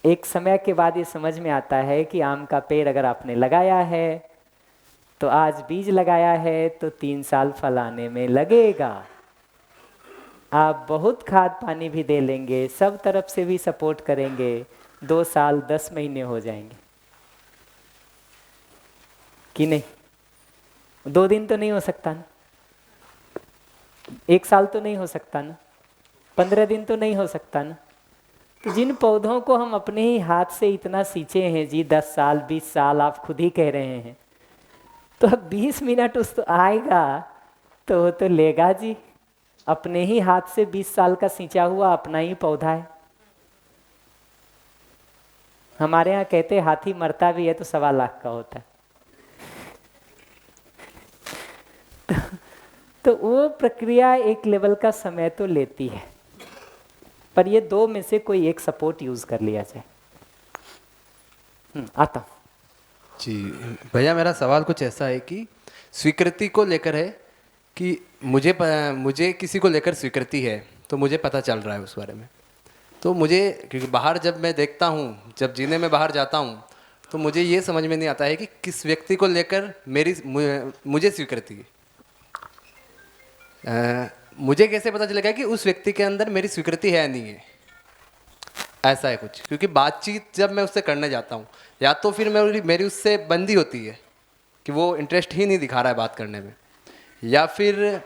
एक समय के बाद ये समझ में आता है कि आम का पेड़ अगर आपने लगाया है तो आज बीज लगाया है तो 3 साल फल आने में लगेगा। आप बहुत खाद पानी भी दे लेंगे, सब तरफ से भी सपोर्ट करेंगे, 2 साल 10 महीने हो जाएंगे कि नहीं? 2 दिन तो नहीं हो सकता ना, 1 साल तो नहीं हो सकता ना, 15 दिन तो नहीं हो सकता ना। तो जिन पौधों को हम अपने ही हाथ से इतना सींचे हैं जी, 10 साल 20 साल आप खुद ही कह रहे हैं, तो अब 20 मिनट उस तो आएगा तो वो तो लेगा जी। अपने ही हाथ से 20 साल का सींचा हुआ अपना ही पौधा है। हमारे यहाँ कहते हैं हाथी मरता भी है तो 1.25 लाख का होता है। तो वो प्रक्रिया एक लेवल का समय तो लेती है, पर ये 2 में से कोई एक सपोर्ट यूज कर लिया जाए। आता हूँ जी भैया, मेरा सवाल कुछ ऐसा है कि स्वीकृति को लेकर है कि मुझे किसी को लेकर स्वीकृति है तो मुझे पता चल रहा है उस बारे में। तो मुझे, क्योंकि बाहर जब मैं देखता हूँ, जब जीने में बाहर जाता हूँ, तो मुझे ये समझ में नहीं आता है कि किस व्यक्ति को लेकर मुझे स्वीकृति है। मुझे कैसे पता चलेगा कि उस व्यक्ति के अंदर मेरी स्वीकृति है नहीं है? ऐसा है कुछ, क्योंकि बातचीत जब मैं उससे करने जाता हूँ, या तो फिर मेरी उससे बंदी होती है कि वो इंटरेस्ट ही नहीं दिखा रहा है बात करने में, या फिर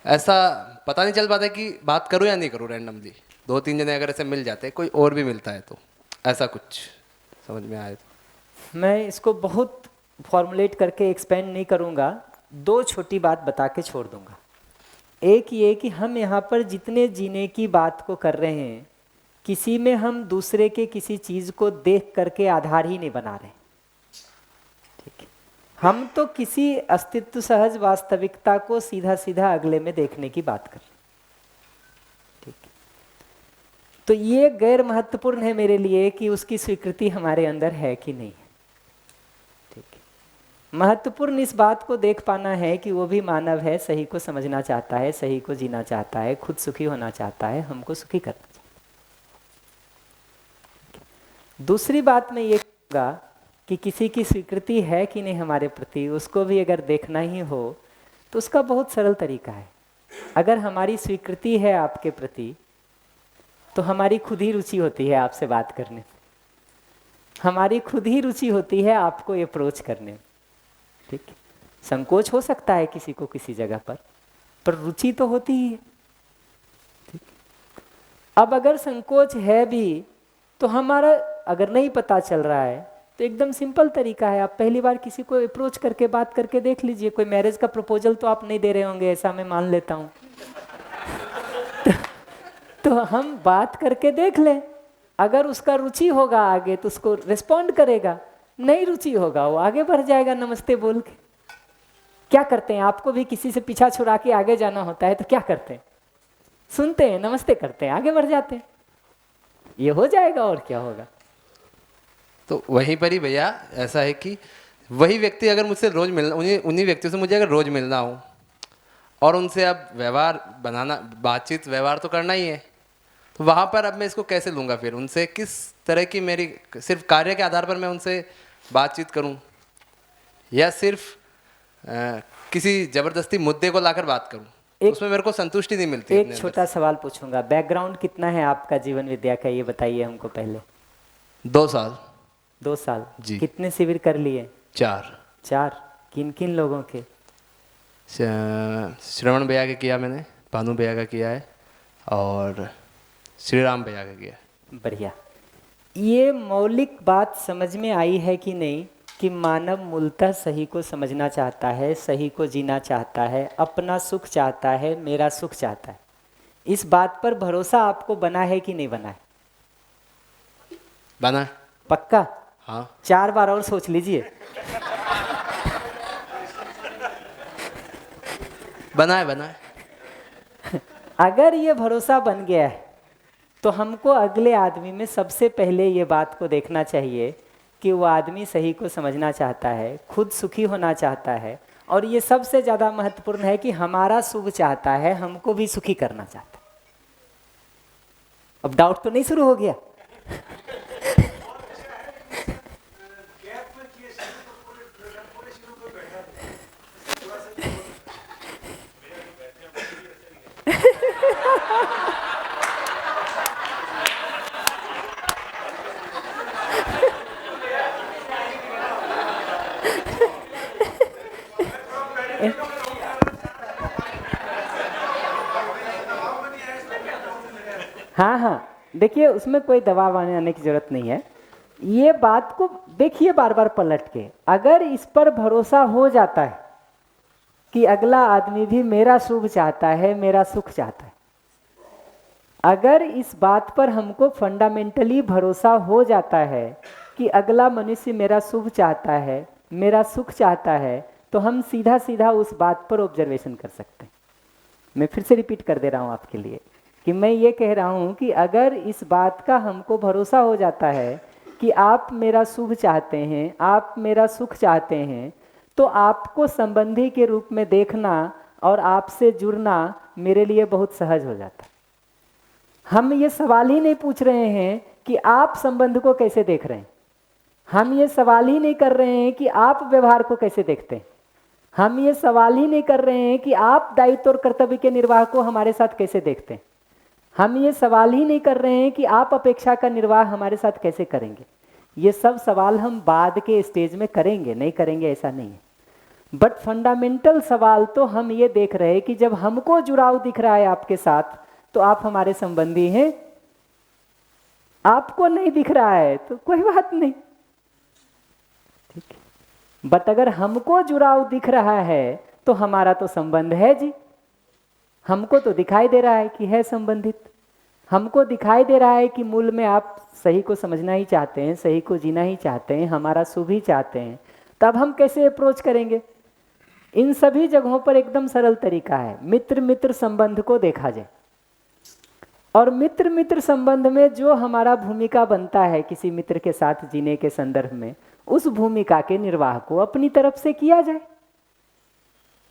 ऐसा पता नहीं चल पाता कि बात करूँ या नहीं करूँ। रैंडमली 2-3 जने अगर ऐसे मिल जाते हैं, कोई और भी मिलता है, तो ऐसा कुछ समझ में आए तो। मैं इसको बहुत फॉर्मुलेट करके एक्सपेंड नहीं करूँगा, 2 छोटी बात बता के छोड़ दूँगा। एक ये कि हम यहाँ पर जितने जीने की बात को कर रहे हैं, किसी में हम दूसरे के किसी चीज़ को देख करके आधार ही नहीं बना रहे। ठीक है, हम तो किसी अस्तित्व सहज वास्तविकता को सीधा सीधा अगले में देखने की बात कर रहे हैं। ठीक है, तो ये गैर महत्वपूर्ण है मेरे लिए कि उसकी स्वीकृति हमारे अंदर है कि नहीं है। ठीक है, महत्वपूर्ण इस बात को देख पाना है कि वो भी मानव है, सही को समझना चाहता है, सही को जीना चाहता है, खुद सुखी होना चाहता है, हमको सुखी करना चाहता है। दूसरी बात मैं ये कहूँगा कि किसी की स्वीकृति है कि नहीं हमारे प्रति, उसको भी अगर देखना ही हो तो उसका बहुत सरल तरीका है। अगर हमारी स्वीकृति है आपके प्रति, तो हमारी खुद ही रुचि होती है आपसे बात करने में, हमारी खुद ही रुचि होती है आपको अप्रोच करने में। ठीक है, संकोच हो सकता है किसी को किसी जगह पर रुचि तो होती ही है। अब अगर संकोच है भी तो हमारा अगर नहीं पता चल रहा है तो एकदम सिंपल तरीका है, आप पहली बार किसी को अप्रोच करके बात करके देख लीजिए। कोई मैरिज का प्रपोजल तो आप नहीं दे रहे होंगे, ऐसा मैं मान लेता हूँ। तो हम बात करके देख लें, अगर उसका रुचि होगा आगे तो उसको रिस्पॉन्ड करेगा, नहीं रुचि होगा वो आगे बढ़ जाएगा नमस्ते बोल के। क्या करते हैं, आपको भी किसी से पीछा छुड़ा के आगे जाना होता है तो क्या करते हैं, सुनते हैं, नमस्ते करते हैं, आगे बढ़ जाते हैं, ये हो जाएगा और क्या होगा। तो वहीं पर ही भैया ऐसा है कि वही व्यक्ति अगर मुझसे रोज़ मिलना, उन्हीं व्यक्तियों से मुझे अगर रोज़ मिलना हो और उनसे अब व्यवहार बनाना, बातचीत व्यवहार तो करना ही है, तो वहाँ पर अब मैं इसको कैसे लूँगा, फिर उनसे किस तरह की मेरी सिर्फ कार्य के आधार पर मैं उनसे बातचीत करूँ या सिर्फ किसी ज़बरदस्ती मुद्दे को लाकर बात करूँ, उसमें मेरे को संतुष्टि नहीं मिलती। एक छोटा सवाल पूछूंगा, बैकग्राउंड कितना है आपका जीवन विद्या का, ये बताइए हमको पहले। 2 साल। 2 साल जी। कितने शिविर कर लिए? 4। किन किन लोगों के? श्रवण भैया का किया मैंने, भानु भैया का किया है और श्री राम भैया का किया है। बढ़िया। ये मौलिक बात समझ में आई है कि नहीं कि मानव मूलतः सही को समझना चाहता है, सही को जीना चाहता है, अपना सुख चाहता है, मेरा सुख चाहता है। इस बात पर भरोसा आपको बना है कि नहीं बना है? बना है। पक्का? हाँ। 4 बार और सोच लीजिए। बना है। अगर ये भरोसा बन गया है तो हमको अगले आदमी में सबसे पहले ये बात को देखना चाहिए कि वो आदमी सही को समझना चाहता है, खुद सुखी होना चाहता है, और ये सबसे ज़्यादा महत्वपूर्ण है कि हमारा सुख चाहता है, हमको भी सुखी करना चाहता है। अब डाउट तो नहीं शुरू हो गया? हाँ, देखिए उसमें कोई दबाव आने की जरूरत नहीं है। ये बात को देखिए बार बार पलट के, अगर इस पर भरोसा हो जाता है कि अगला आदमी भी मेरा शुभ चाहता है, मेरा सुख चाहता है, अगर इस बात पर हमको फंडामेंटली भरोसा हो जाता है कि अगला मनुष्य मेरा शुभ चाहता है, मेरा सुख चाहता है, तो हम सीधा सीधा उस बात पर ऑब्जर्वेशन कर सकते हैं। मैं फिर से रिपीट कर दे रहा हूँ आपके लिए कि मैं ये कह रहा हूँ कि अगर इस बात का हमको भरोसा हो जाता है कि आप मेरा शुभ चाहते हैं, आप मेरा सुख चाहते हैं, तो आपको संबंधी के रूप में देखना और आपसे जुड़ना मेरे लिए बहुत सहज हो जाता है। हम ये सवाल ही नहीं पूछ रहे हैं कि आप संबंध को कैसे देख रहे हैं, हम ये सवाल ही नहीं कर रहे हैं कि आप व्यवहार को कैसे देखते हैं, हम ये सवाल ही नहीं कर रहे हैं कि आप दायित्व और कर्तव्य के निर्वाह को हमारे साथ कैसे देखते हैं, हम ये सवाल ही नहीं कर रहे हैं कि आप अपेक्षा का निर्वाह हमारे साथ कैसे करेंगे। ये सब सवाल हम बाद के स्टेज में करेंगे, नहीं करेंगे ऐसा नहीं है, बट फंडामेंटल सवाल तो हम ये देख रहे हैं कि जब हमको जुड़ाव दिख रहा है आपके साथ तो आप हमारे संबंधी हैं, आपको नहीं दिख रहा है तो कोई बात नहीं, ठीक है। बट अगर हमको जुड़ाव दिख रहा है तो हमारा तो संबंध है जी, हमको तो दिखाई दे रहा है कि है संबंधित, हमको दिखाई दे रहा है कि मूल में आप सही को समझना ही चाहते हैं, सही को जीना ही चाहते हैं, हमारा शुभ ही चाहते हैं, तब हम कैसे अप्रोच करेंगे? इन सभी जगहों पर एकदम सरल तरीका है, मित्र मित्र संबंध को देखा जाए, और मित्र मित्र संबंध में जो हमारा भूमिका बनता है किसी मित्र के साथ जीने के संदर्भ में, उस भूमिका के निर्वाह को अपनी तरफ से किया जाए।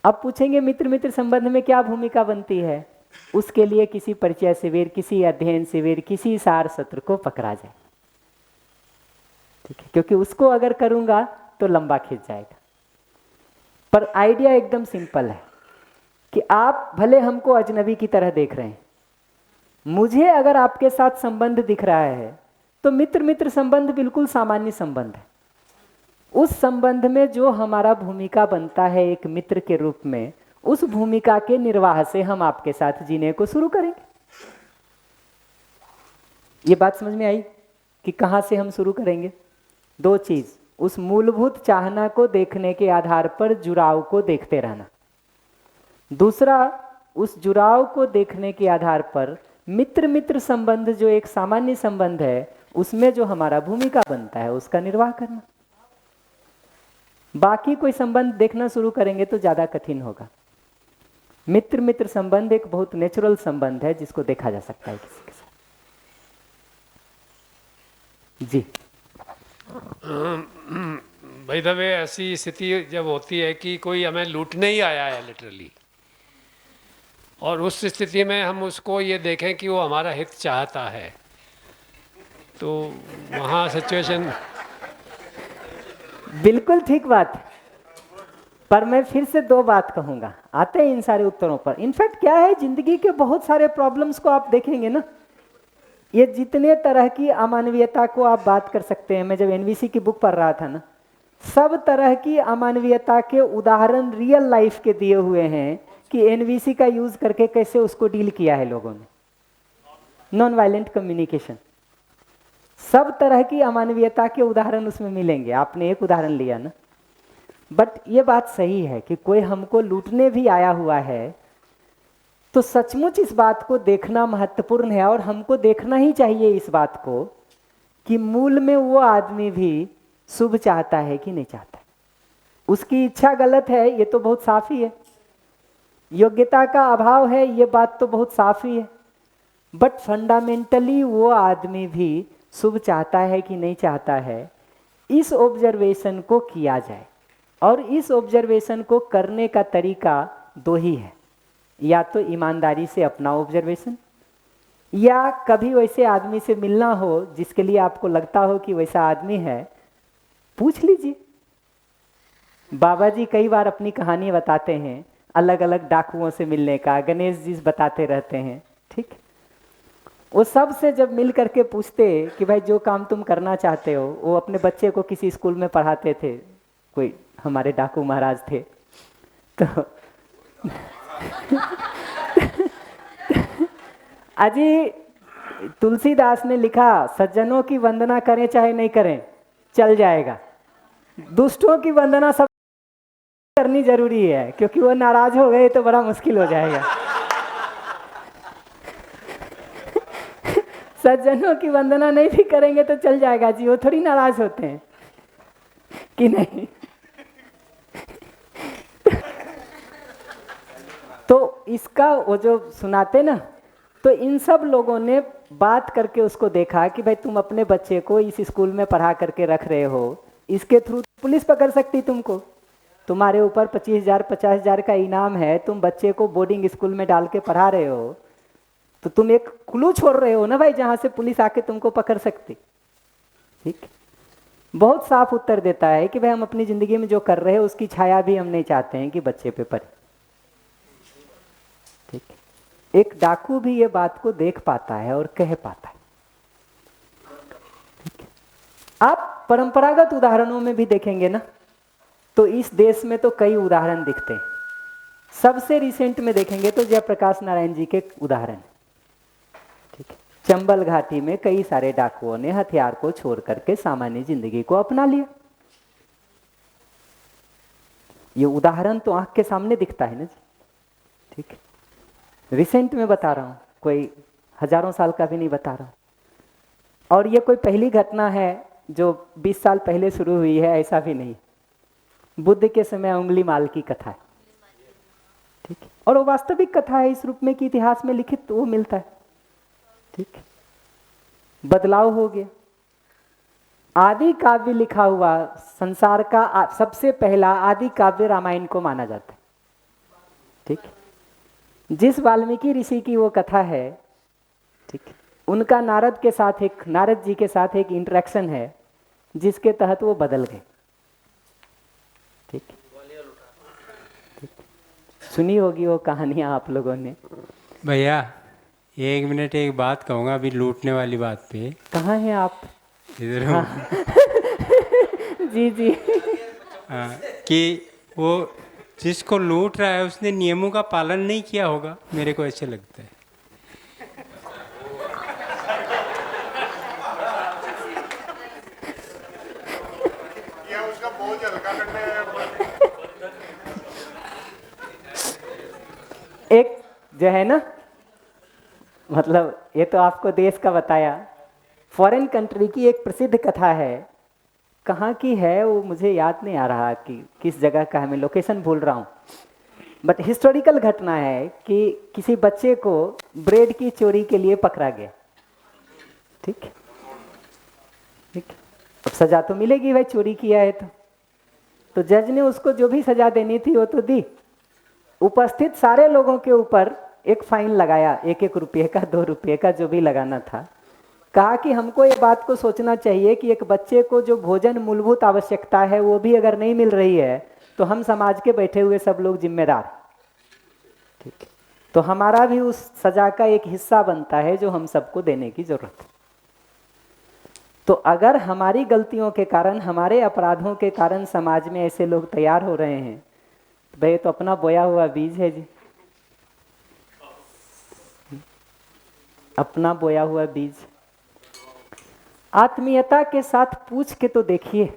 अब पूछेंगे मित्र मित्र संबंध में क्या भूमिका बनती है, उसके लिए किसी परिचय शिविर, किसी अध्ययन शिविर, किसी सार सत्र को पकड़ा जाए, ठीक है, क्योंकि उसको अगर करूंगा तो लंबा खींच जाएगा। पर आइडिया एकदम सिंपल है कि आप भले हमको अजनबी की तरह देख रहे हैं, मुझे अगर आपके साथ संबंध दिख रहा है तो मित्र मित्र संबंध बिल्कुल सामान्य संबंध है। उस संबंध में जो हमारा भूमिका बनता है एक मित्र के रूप में, उस भूमिका के निर्वाह से हम आपके साथ जीने को शुरू करेंगे। ये बात समझ में आई कि कहाँ से हम शुरू करेंगे? दो चीज़, उस मूलभूत चाहना को देखने के आधार पर जुड़ाव को देखते रहना। दूसरा, उस जुड़ाव को देखने के आधार पर मित्र मित्र संबंध जो एक सामान्य संबंध है, उसमें जो हमारा भूमिका बनता है उसका निर्वाह करना। बाकी कोई संबंध देखना शुरू करेंगे तो ज़्यादा कठिन होगा। मित्र मित्र संबंध एक बहुत नेचुरल संबंध है जिसको देखा जा सकता है किसी के साथ। जी भाई दबे ऐसी स्थिति जब होती है कि कोई हमें लूटने ही आया है लिटरली, और उस स्थिति में हम उसको ये देखें कि वो हमारा हित चाहता है, तो वहाँ सिचुएशन। बिल्कुल ठीक बात है, पर मैं फिर से दो बात कहूँगा, आते हैं इन सारे उत्तरों पर। इनफैक्ट क्या है, जिंदगी के बहुत सारे प्रॉब्लम्स को आप देखेंगे ना, ये जितने तरह की अमानवीयता को आप बात कर सकते हैं, मैं जब एनवीसी की बुक पढ़ रहा था ना, सब तरह की अमानवीयता के उदाहरण रियल लाइफ के दिए हुए हैं कि एनवीसी का यूज करके कैसे उसको डील किया है लोगों ने। नॉन वायलेंट कम्युनिकेशन, सब तरह की अमानवीयता के उदाहरण उसमें मिलेंगे। आपने एक उदाहरण लिया ना, बट ये बात सही है कि कोई हमको लूटने भी आया हुआ है तो सचमुच इस बात को देखना महत्वपूर्ण है, और हमको देखना ही चाहिए इस बात को कि मूल में वो आदमी भी शुभ चाहता है कि नहीं चाहता है। उसकी इच्छा गलत है, ये तो बहुत साफ ही है। योग्यता का अभाव है, ये बात तो बहुत साफ ही है। बट फंडामेंटली वो आदमी भी शुभ चाहता है कि नहीं चाहता है, इस ऑब्जर्वेशन को किया जाए। और इस ऑब्जर्वेशन को करने का तरीका दो ही है, या तो ईमानदारी से अपना ऑब्जर्वेशन, या कभी वैसे आदमी से मिलना हो जिसके लिए आपको लगता हो कि वैसा आदमी है, पूछ लीजिए। बाबा जी कई बार अपनी कहानी बताते हैं अलग अलग डाकुओं से मिलने का, गणेश जी बताते रहते हैं, ठीक। वो सब से जब मिल करके पूछते कि भाई जो काम तुम करना चाहते हो, वो अपने बच्चे को किसी स्कूल में पढ़ाते थे, कोई हमारे डाकू महाराज थे, तो अजी तुलसीदास ने लिखा, सज्जनों की वंदना करें चाहे नहीं करें चल जाएगा, दुष्टों की वंदना सब करनी जरूरी है, क्योंकि वो नाराज हो गए तो बड़ा मुश्किल हो जाएगा। सज्जनों की वंदना नहीं भी करेंगे तो चल जाएगा जी, वो थोड़ी नाराज होते हैं कि नहीं। तो इसका वो जो सुनाते ना, तो इन सब लोगों ने बात करके उसको देखा कि भाई तुम अपने बच्चे को इस स्कूल में पढ़ा करके रख रहे हो, इसके थ्रू पुलिस पकड़ सकती तुमको, तुम्हारे ऊपर 25,000 50,000 का इनाम है, तुम बच्चे को बोर्डिंग स्कूल में डाल के पढ़ा रहे हो, तो तुम एक क्लू छोड़ रहे हो ना भाई, जहां से पुलिस आके तुमको पकड़ सकती। ठीक, बहुत साफ उत्तर देता है कि भाई हम अपनी जिंदगी में जो कर रहे हैं उसकी छाया भी हम नहीं चाहते हैं कि बच्चे पे पड़े। ठीक, एक डाकू भी ये बात को देख पाता है और कह पाता है। ठीक, आप परंपरागत उदाहरणों में भी देखेंगे ना, तो इस देश में तो कई उदाहरण दिखते हैं। सबसे रिसेंट में देखेंगे तो जयप्रकाश नारायण जी के उदाहरण। ठीक है, चंबल घाटी में कई सारे डाकुओं ने हथियार को छोड़ करके सामान्य जिंदगी को अपना लिया। ये उदाहरण तो आंख के सामने दिखता है ना जी। ठीक है, रिसेंट में बता रहा हूं, कोई हजारों साल का भी नहीं बता रहा हूं। और ये कोई पहली घटना है जो 20 साल पहले शुरू हुई है, ऐसा भी नहीं। बुद्ध के समय उंगली माल की कथा है। ठीक, और वो वास्तविक कथा है, इस रूप में कि इतिहास में लिखित तो वो मिलता है। ठीक, बदलाव हो गया। आदि काव्य लिखा हुआ संसार का सबसे पहला आदि काव्य रामायण को माना जाता है। ठीक, जिस वाल्मीकि ऋषि की वो कथा है, ठीक, उनका नारद के साथ नारद जी के साथ एक इंटरेक्शन है जिसके तहत वो बदल गए। ठीक, सुनी होगी वो कहानियां आप लोगों ने। भैया 1 मिनट एक बात कहूँगा अभी लूटने वाली बात पे। कहाँ हैं आप? इधर हाँ। जी जी। कि वो जिसको लूट रहा है उसने नियमों का पालन नहीं किया होगा, मेरे को ऐसे लगता है। जो है ना, मतलब ये तो आपको देश का बताया, फॉरेन कंट्री की एक प्रसिद्ध कथा है, कहाँ की है वो मुझे याद नहीं आ रहा कि किस जगह का है, मैं लोकेशन भूल रहा हूँ, बट हिस्टोरिकल घटना है कि किसी बच्चे को ब्रेड की चोरी के लिए पकड़ा गया। ठीक ठीक, अब सजा तो मिलेगी भाई, चोरी किया है तो जज ने उसको जो भी सजा देनी थी वो तो दी। उपस्थित सारे लोगों के ऊपर एक फाइन लगाया, 1-1 रुपये का, 2 रुपये का, जो भी लगाना था। कहा कि हमको ये बात को सोचना चाहिए कि एक बच्चे को जो भोजन मूलभूत आवश्यकता है वो भी अगर नहीं मिल रही है तो हम समाज के बैठे हुए सब लोग जिम्मेदार। ठीक, तो हमारा भी उस सजा का एक हिस्सा बनता है जो हम सबको देने की जरूरत है। तो अगर हमारी गलतियों के कारण, हमारे अपराधों के कारण समाज में ऐसे लोग तैयार हो रहे हैं, तो भाई तो अपना बोया हुआ बीज है जी, अपना बोया हुआ बीज। आत्मीयता के साथ पूछ के तो देखिए,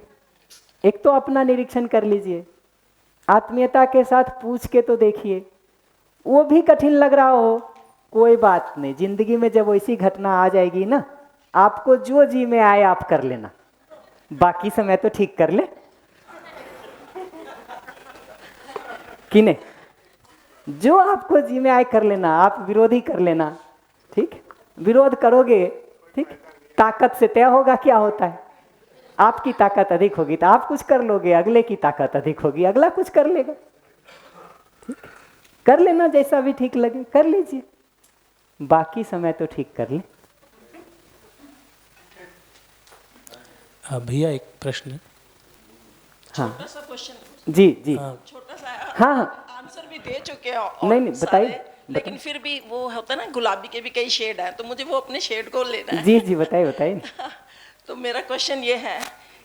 एक तो अपना निरीक्षण कर लीजिए, आत्मीयता के साथ पूछ के तो देखिए। वो भी कठिन लग रहा हो, कोई बात नहीं, जिंदगी में जब वैसी घटना आ जाएगी ना, आपको जो जी में आए आप कर लेना, बाकी समय तो ठीक कर ले कि नहीं, जो आपको जी में आए कर लेना, आप विरोधी कर लेना। ठीक, विरोध करोगे, ठीक, ताकत से तय होगा क्या होता है, आपकी ताकत अधिक होगी तो आप कुछ कर लोगे, अगले की ताकत अधिक होगी, अगला कुछ कर लेगा। ठीक, कर लेना, जैसा भी ठीक लगे कर लीजिए, बाकी समय तो ठीक कर ले। भैया एक प्रश्न है। हाँ, छोटा सा क्वेश्चन। जी जी, छोटा सा, हाँ हाँ, आंसर भी दे चुके हैं और नहीं नहीं, बताइए, लेकिन फिर भी वो होता है ना, गुलाबी के भी कई शेड हैं, तो मुझे वो अपने शेड को लेना है। जी जी, बताइए बताइए। तो मेरा क्वेश्चन ये है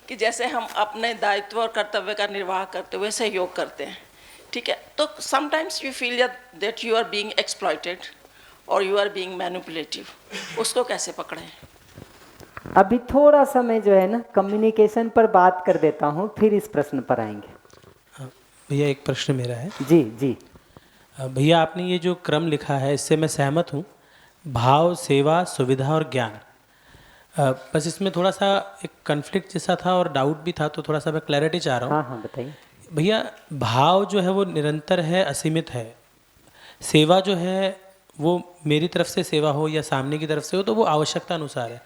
कि जैसे हम अपने दायित्व और कर्तव्य का निर्वाह करते हुए सहयोग करते हैं, ठीक है, तो sometimes you feel that you are being exploited और यू आर बीइंग मैनिपुलेटिव, उसको कैसे पकड़ें? अभी थोड़ा सा मैं जो है ना कम्युनिकेशन पर बात कर देता हूँ, फिर इस प्रश्न पर आएंगे। भैया एक प्रश्न मेरा है। जी जी। भैया आपने ये जो क्रम लिखा है इससे मैं सहमत हूँ, भाव, सेवा, सुविधा और ज्ञान। बस इसमें थोड़ा सा एक कन्फ्लिक्ट जैसा था और डाउट भी था, तो थोड़ा सा मैं क्लैरिटी चाह रहा हूँ। हाँ हाँ, बताइए। भैया भाव जो है वो निरंतर है, असीमित है। सेवा जो है वो मेरी तरफ से सेवा हो या सामने की तरफ से हो तो वो आवश्यकता अनुसार है।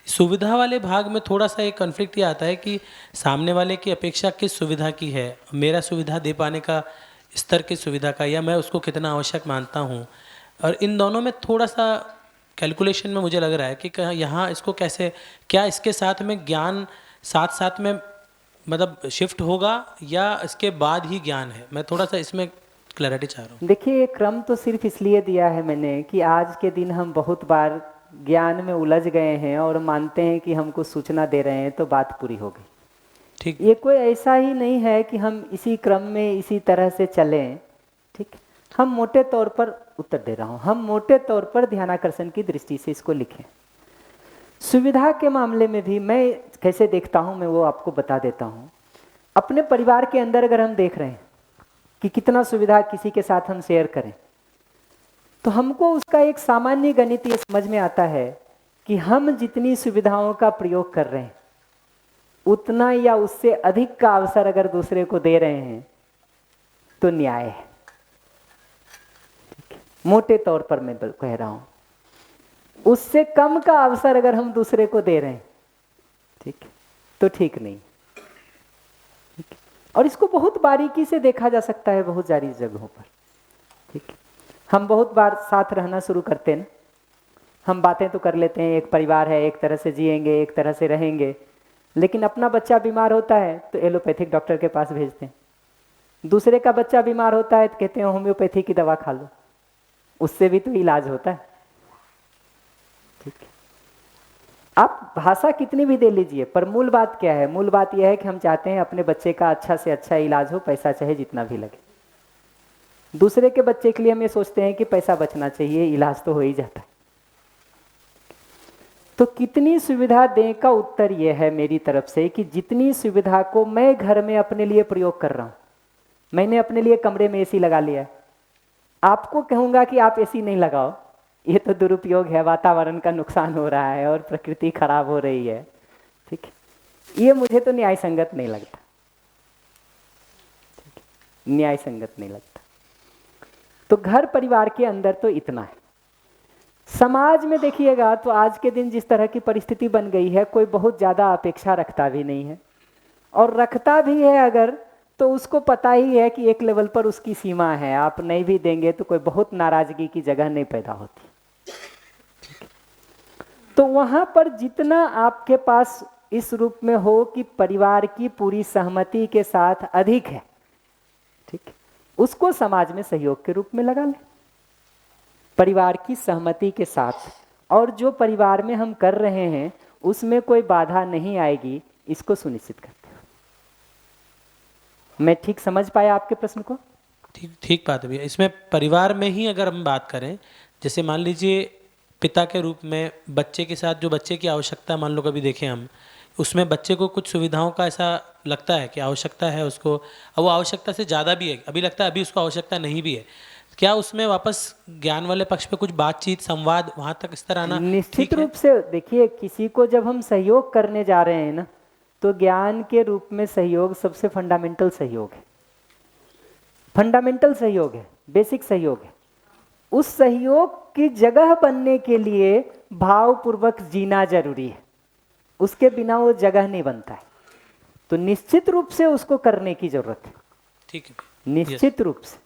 सुविधा वाले भाग में थोड़ा सा एक कॉन्फ्लिक्ट ये आता है कि सामने वाले की अपेक्षा किस सुविधा की है, मेरा सुविधा दे पाने का स्तर किस सुविधा का, या मैं उसको कितना आवश्यक मानता हूँ। और इन दोनों में थोड़ा सा कैलकुलेशन में मुझे लग रहा है कि यहाँ इसको कैसे, क्या इसके साथ में ज्ञान साथ साथ में मतलब शिफ्ट होगा या इसके बाद ही ज्ञान है, मैं थोड़ा सा इसमें क्लैरिटी चाह रहा हूँ। देखिए, ये क्रम तो सिर्फ इसलिए दिया है मैंने कि आज के दिन हम बहुत बार ज्ञान में उलझ गए हैं और मानते हैं कि हमको सूचना दे रहे हैं तो बात पूरी हो गई। ठीक, ये कोई ऐसा ही नहीं है कि हम इसी क्रम में इसी तरह से चलें। ठीक, हम मोटे तौर पर उत्तर दे रहा हूँ, हम मोटे तौर पर ध्यानाकर्षण की दृष्टि से इसको लिखें। सुविधा के मामले में भी मैं कैसे देखता हूँ, मैं वो आपको बता देता हूँ। अपने परिवार के अंदर अगर हम देख रहे हैं कि कितना सुविधा किसी के साथ हम शेयर करें, तो हमको उसका एक सामान्य गणित ये समझ में आता है कि हम जितनी सुविधाओं का प्रयोग कर रहे हैं उतना या उससे अधिक का अवसर अगर दूसरे को दे रहे हैं तो न्याय है। मोटे तौर पर मैं कह रहा हूं, उससे कम का अवसर अगर हम दूसरे को दे रहे हैं, ठीक, तो ठीक नहीं। ठीक, और इसको बहुत बारीकी से देखा जा सकता है बहुत सारी जगहों पर। ठीक, हम बहुत बार साथ रहना शुरू करते हैं ना, हम बातें तो कर लेते हैं, एक परिवार है, एक तरह से जिएंगे, एक तरह से रहेंगे, लेकिन अपना बच्चा बीमार होता है तो एलोपैथिक डॉक्टर के पास भेजते हैं, दूसरे का बच्चा बीमार होता है तो कहते हैं होम्योपैथी की दवा खा लो, उससे भी तो इलाज होता है। ठीक है, आप भाषा कितनी भी दे लीजिए, पर मूल बात क्या है? मूल बात यह है कि हम चाहते हैं अपने बच्चे का अच्छा से अच्छा इलाज हो, पैसा चाहे जितना भी लगे। दूसरे के बच्चे के लिए हम ये सोचते हैं कि पैसा बचना चाहिए, इलाज तो हो ही जाता है। तो कितनी सुविधा दें का उत्तर यह है मेरी तरफ से कि जितनी सुविधा को मैं घर में अपने लिए प्रयोग कर रहा हूं, मैंने अपने लिए कमरे में एसी लगा लिया, आपको कहूँगा कि आप एसी नहीं लगाओ, ये तो दुरुपयोग है, वातावरण का नुकसान हो रहा है और प्रकृति खराब हो रही है, ठीक है, ये मुझे तो न्याय संगत नहीं लगता, न्याय संगत नहीं लगता। तो घर परिवार के अंदर तो इतना है। समाज में देखिएगा तो आज के दिन जिस तरह की परिस्थिति बन गई है, कोई बहुत ज़्यादा अपेक्षा रखता भी नहीं है, और रखता भी है अगर तो उसको पता ही है कि एक लेवल पर उसकी सीमा है, आप नहीं भी देंगे तो कोई बहुत नाराजगी की जगह नहीं पैदा होती। तो वहाँ पर जितना आपके पास इस रूप में हो कि परिवार की पूरी सहमति के साथ अधिक है, ठीक, उसको समाज में सहयोग के रूप में लगा लें, परिवार की सहमति के साथ, और जो परिवार में हम कर रहे हैं उसमें कोई बाधा नहीं आएगी, इसको सुनिश्चित करते हो। मैं ठीक समझ पाया आपके प्रश्न को? ठीक बात है भैया। इसमें परिवार में ही अगर हम बात करें, जैसे मान लीजिए पिता के रूप में बच्चे के साथ जो बच्चे की आवश्यकता, मान लो कभी देखें हम, उसमें बच्चे को कुछ सुविधाओं का ऐसा लगता है कि आवश्यकता है उसको, अब वो आवश्यकता से ज़्यादा भी है, अभी लगता है अभी उसको आवश्यकता नहीं भी है, क्या उसमें वापस ज्ञान वाले पक्ष पे कुछ बातचीत संवाद वहाँ तक इस तरह आना? निश्चित रूप से देखिए, किसी को जब हम सहयोग करने जा रहे हैं ना, तो ज्ञान के रूप में सहयोग सबसे फंडामेंटल सहयोग है, फंडामेंटल सहयोग है, बेसिक सहयोग है। उस सहयोग की जगह बनने के लिए भावपूर्वक जीना जरूरी है, उसके बिना वो जगह नहीं बनता है। तो निश्चित रूप से उसको करने की जरूरत है, ठीक है, निश्चित रूप से।